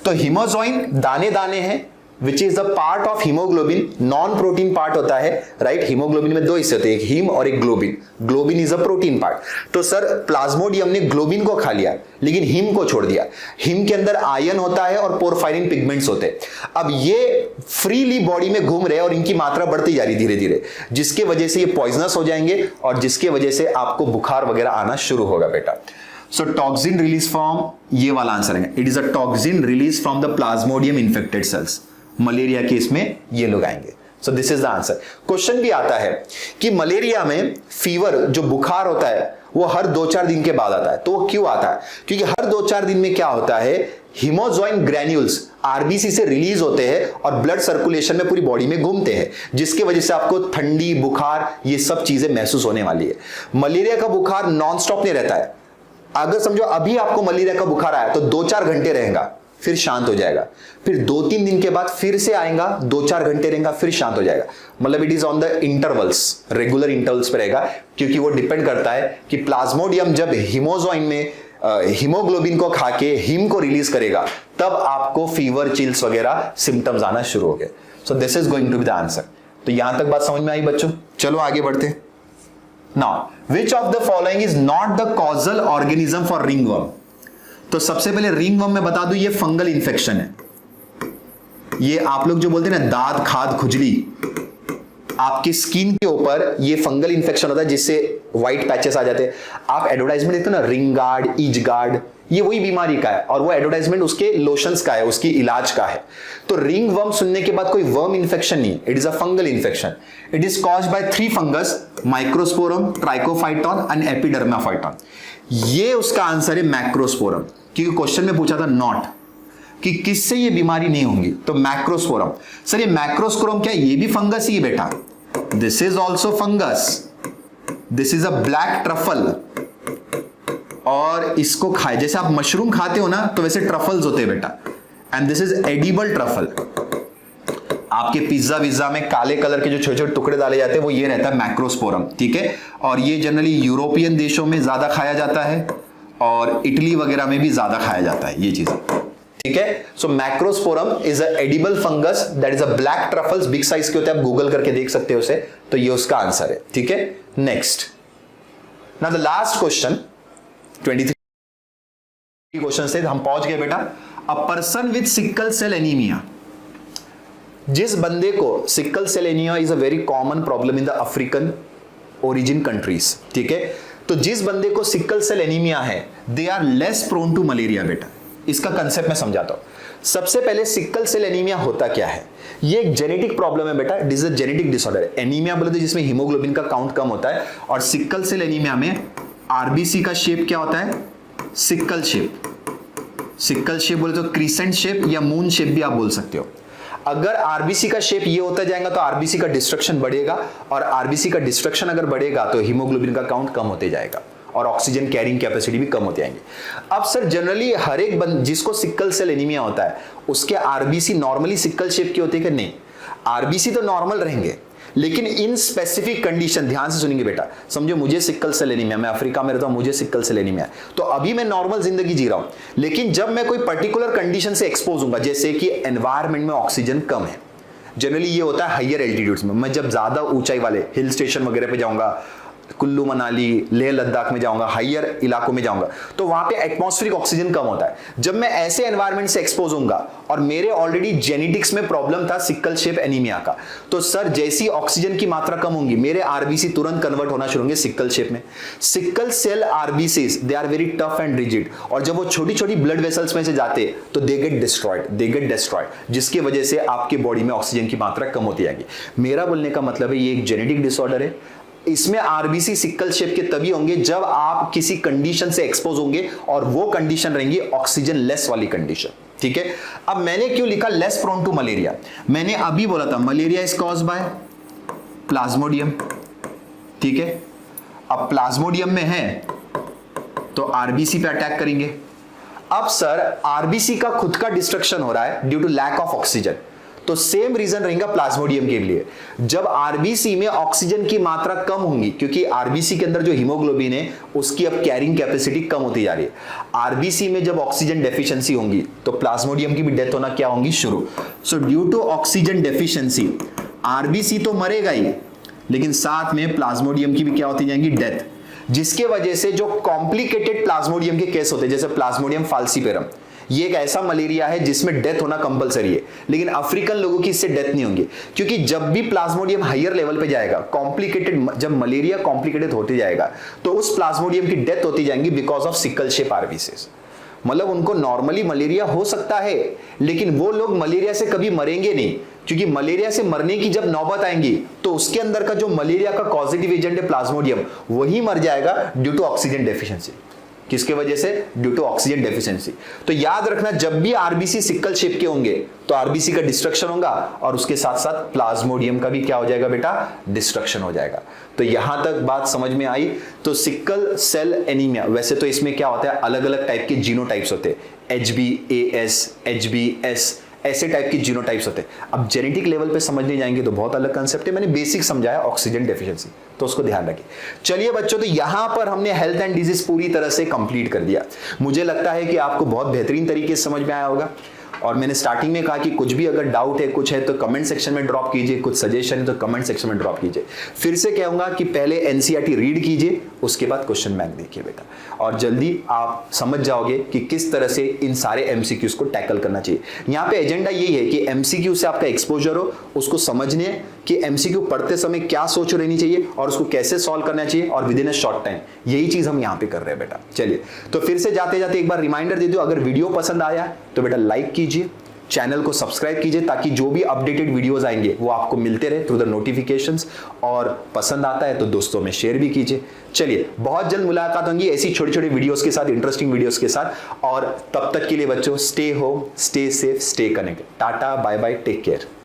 तो हीमोजोइन दाने दाने हैं which is the part of haemoglobin, non protein part होता है, राइट। हीमोग्लोबिन में दो हिस्से होते हैं, एक हीम और एक globin. Globin is a protein part. तो सर प्लाज्मोडियम ने ग्लोबिन को खा लिया लेकिन हीम को छोड़ दिया। हीम के अंदर आयन होता है और पोरफायरिन पिगमेंट्स होते हैं। अब ये फ्रीली बॉडी में घूम रहे हैं और इनकी मात्रा बढ़ती जा रही धीरे धीरे, जिसके वजह से ये पॉइजनस हो जाएंगे और जिसके वजह से आपको बुखार वगैरह आना शुरू होगा बेटा। सो टॉक्सिन रिलीज फ्रॉम, ये वाला आंसर है, it is a toxin release from the Plasmodium infected cells. Malaria case में ये लोग आएंगे। सो this is the answer. Question भी आता है कि मलेरिया में फीवर, जो बुखार होता है, वो हर 2-4 दिन के बाद आता है। तो वो क्यों आता है? क्योंकि हर 2-4 दिन में क्या होता है, हीमोजोइन ग्रैन्यूल्स आरबीसी से रिलीज होते हैं और ब्लड सर्कुलेशन में पूरी बॉडी में घूमते हैं, जिसकी वजह से आपको ठंडी, बुखार, ये सब चीजें महसूस होने वाली है। मलेरिया का बुखार नॉन स्टॉप नहीं रहता है। अगर समझो अभी आपको मलेरिया का बुखार आया तो 2-4 घंटे रहेगा, फिर शांत हो जाएगा, फिर 2-3 दिन के बाद फिर से आएगा, 2-4 घंटे रहेगा, फिर शांत हो जाएगा। मतलब it is on the intervals, regular intervals पे रहेगा, क्योंकि वो डिपेंड करता है कि प्लाज्मोडियम जब हीमोजोइन में हीमोग्लोबिन को खा के हीम को रिलीज करेगा तब आपको फीवर, चिल्स वगैरह सिम्टम्स आना शुरू हो गए। So this is going to be the answer. तो यहां तक बात समझ में आई बच्चों? चलो आगे बढ़ते। Now which of the following is not the causal organism for ringworm? तो सबसे पहले रिंगवर्म में बता दूं, ये फंगल इंफेक्शन है। ये आप लोग जो बोलते हैं ना दाद, खाद, खुजली, आपकी स्किन के ऊपर ये फंगल इंफेक्शन होता है जिससे व्हाइट पैचेस आ जाते हैं। आप एडवर्टाइजमेंट देखते हो ना, रिंग गार्ड, ईज गार्ड, ये वही बीमारी का है और वो एडवर्टाइजमेंट उसके लोशंस का है, उसकी इलाज का है। तो रिंग वर्म सुनने के बाद कोई वर्म इंफेक्शन नहीं, it is a fungal infection. It is caused by 3 fungus, microsporum, trichophyton and epidermophyton. ये उसका आंसर है मैक्रोस्पोरम, क्योंकि क्वेश्चन में पूछा था नॉट कि किससे ये बीमारी नहीं होंगी, तो मैक्रोस्पोरम। सर ये मैक्रोस्पोरम क्या है? ये भी फंगस ही है बेटा। This is also fungus, this is a black truffle, और इसको खाए जैसे आप मशरूम खाते हो ना, तो वैसे ट्रफल्स होते हैं बेटा, and this is edible truffle. आपके पिज्जा विज्जा में काले कलर के जो छोटे छोटे टुकड़े डाले जाते हैं वो ये रहता है मैक्रोस्पोरम, ठीक है। और ये जनरली यूरोपियन देशों में ज्यादा खाया जाता है और इटली वगैरह में भी ज्यादा खाया जाता है ये चीजें, ठीक है। So macrosporum is a edible fungus that is a black truffles, big size के होते हैं, आप गूगल करके देख सकते हो उसे। तो ये उसका आंसर है, ठीक है। Next, now the last question, 23 question से हम पहुंच गए बेटा। A person with sickle cell anaemia, जिस बंदे को sickle cell anaemia is a very common problem in the African origin countries, ठीक है। तो जिस बंदे को सिकल सेल एनीमिया है, they are less prone to malaria बेटा। इसका कंसेप्ट मैं समझाता हूं। सबसे पहले सिकल सेल एनीमिया होता क्या है? ये एक जेनेटिक प्रॉब्लम है बेटा, it is a genetic disorder. Anaemia बोले तो जिसमें हीमोग्लोबिन का काउंट कम होता है, और सिकल सेल एनीमिया में आरबीसी का शेप क्या होता है? Sickle shape. सिकल शेप बोले तो क्रीसेंट शेप या मून शेप भी आप बोल सकते हो। अगर आरबीसी का शेप ये होता जाएगा तो आरबीसी का डिस्ट्रक्शन बढ़ेगा, और आरबीसी का डिस्ट्रक्शन अगर बढ़ेगा तो हीमोग्लोबिन का काउंट कम होते जाएगा और ऑक्सीजन कैरिंग कैपेसिटी भी कम होती आएंगी। अब सर जनरली हर एक जिसको सिकल सेल एनीमिया होता है उसके आरबीसी नॉर्मली सिकल शेप के होते हैं कि नहीं? आरबीसी तो नॉर्मल रहेंगे, लेकिन इन स्पेसिफिक कंडीशन, ध्यान से सुनेंगे बेटा। समझो मुझे सिकल सेल एनीमिया, मैं अफ्रीका में रहता हूं, मुझे सिकल सेल एनीमिया, तो अभी मैं नॉर्मल जिंदगी जी रहा हूं, लेकिन जब मैं कोई पर्टिकुलर कंडीशन से एक्सपोज होऊंगा, जैसे कि एनवायरमेंट में ऑक्सीजन कम है, जनरली ये होता है हाइयर एल्टीट्यूड्स में, मैं जब ज्यादा ऊंचाई वाले हिल स्टेशन वगैरह पे जाऊंगा, कुल्लू मनाली, लेह लद्दाख में जाऊंगा, हाइयर इलाकों में जाऊंगा, तो वहां पे एटमॉस्फेरिक ऑक्सीजन कम होता है। जब मैं ऐसे एनवायरनमेंट से एक्सपोज होऊंगा और मेरे ऑलरेडी जेनेटिक्स में प्रॉब्लम था सिकल शेप एनीमिया का, तो सर जैसी ऑक्सीजन की मात्रा कम होगी मेरे आरबीसी तुरंत कन्वर्ट होना शुरू होंगे सिकल शेप में। Sickle cell RBCs they are very tough and rigid, और जब वो छोटी छोटी ब्लड वेसल्स में से जाते तो दे गेट डिस्ट्रॉयड, जिसकी वजह से आपके बॉडी में ऑक्सीजन की मात्रा कम होती जाएगी। मेरा बोलने का मतलब है ये एक जेनेटिक डिसऑर्डर है। इसमें आरबीसी सिकल शेप के तभी होंगे जब आप किसी कंडीशन से एक्सपोज होंगे, और वो कंडीशन रहेंगी ऑक्सीजन लेस वाली कंडीशन। ठीक है, अब मैंने क्यों लिखा लेस प्रोन टू मलेरिया? मैंने अभी बोला था malaria is caused bye Plasmodium. ठीक है, अब प्लाज्मोडियम में है तो आरबीसी पे अटैक करेंगे। अब सर आरबीसी का खुद का डिस्ट्रक्शन हो रहा है due to lack of oxygen, तो सेम रीजन रहेगा प्लाज्मोडियम के लिए। जब आरबीसी में ऑक्सीजन की मात्रा कम होगी, क्योंकि आरबीसी के अंदर जो हीमोग्लोबिन है उसकी अब कैरिंग कैपेसिटी कम होती जा रही है, आरबीसी में जब ऑक्सीजन डेफिशिएंसी होगी तो प्लाज्मोडियम की भी डेथ होना क्या होगी शुरू। So due to oxygen deficiency RBC तो मरेगा ही, लेकिन साथ में प्लाज्मोडियम की भी क्या होती जाएंगी डेथ, जिसके वजह से जो कॉम्प्लिकेटेड प्लाज्मोडियम के केस होते हैं जैसे प्लाज्मोडियम फाल्सीपेरम, ये एक ऐसा मलेरिया है जिसमें डेथ होना कंपलसरी है, लेकिन अफ्रीकन लोगों की इससे डेथ नहीं होंगी, क्योंकि जब भी प्लाज्मोडियम हायर लेवल पे जाएगा, कॉम्प्लिकेटेड, जब मलेरिया कॉम्प्लिकेटेड होते जाएगा तो उस प्लाज्मोडियम की डेथ होती जाएंगी because of sickle shape RBCs. मतलब उनको नॉर्मली मलेरिया हो सकता है, लेकिन वो लोग मलेरिया से कभी मरेंगे नहीं, क्योंकि मलेरिया से मरने की जब नौबत आएंगी तो उसके अंदर का जो मलेरिया का कॉजेटिव एजेंट है प्लाज्मोडियम, वही मर जाएगा ड्यू टू ऑक्सीजन डेफिशिएंसी। किसके वजह से? Due to oxygen deficiency. तो याद रखना, जब भी आरबीसी सिकल शेप के होंगे तो आरबीसी का डिस्ट्रक्शन होगा, और उसके साथ साथ प्लाज्मोडियम का भी क्या हो जाएगा बेटा? डिस्ट्रक्शन हो जाएगा। तो यहां तक बात समझ में आई। तो सिकल सेल एनीमिया, वैसे तो इसमें क्या होता है, अलग अलग टाइप के जीनोटाइप्स होते हैं, HbAs, HbS, ऐसे टाइप के जीनोटाइप्स होते हैं। अब जेनेटिक लेवल पे समझने जाएंगे तो बहुत अलग कंसेप्ट है। मैंने बेसिक समझाया ऑक्सीजन डेफिशिएंसी, तो उसको ध्यान रखिए। चलिए बच्चों, तो यहां पर हमने हेल्थ एंड डिजीज पूरी तरह से कंप्लीट कर दिया। मुझे लगता है कि आपको बहुत बेहतरीन तरीके से समझ में आया होगा। और मैंने स्टार्टिंग में कहा कि कुछ भी अगर डाउट है, कुछ है, तो कमेंट सेक्शन में ड्रॉप कीजिए, कुछ सजेशन है तो कमेंट सेक्शन में ड्रॉप कीजिए। फिर से कहूंगा कि पहले एनसीईआरटी रीड कीजिए, उसके बाद क्वेश्चन बैंक देखिए बेटा, और जल्दी आप समझ जाओगे कि किस तरह से इन सारे एमसीक्यूज को टैकल करना चाहिए। यहाँ पे एजेंडा यही है कि एमसीक्यू से आपका एक्सपोजर हो, उसको समझने कि एमसीक्यू पढ़ते समय क्या सोच रहनी चाहिए और उसको कैसे सॉल्व करना चाहिए, और with in a short time. यही चीज हम यहाँ पे कर रहे हैं बेटा। चलिए, तो फिर से जाते जाते एक बार रिमाइंडर दे दो, अगर वीडियो पसंद आया तो बेटा लाइक कीजिए, चैनल को सब्सक्राइब कीजिए, ताकि जो भी अपडेटेड वीडियोस आएंगे वो आपको मिलते रहे थ्रू द नोटिफिकेशंस, और पसंद आता है तो दोस्तों में शेयर भी कीजिए। चलिए, बहुत जल्द मुलाकात होगी ऐसी छोटी छोटी वीडियोस के साथ, इंटरेस्टिंग वीडियोस के साथ, और तब तक के लिए बच्चों stay home, stay safe, stay connected. Ta-ta, bye bye, take care.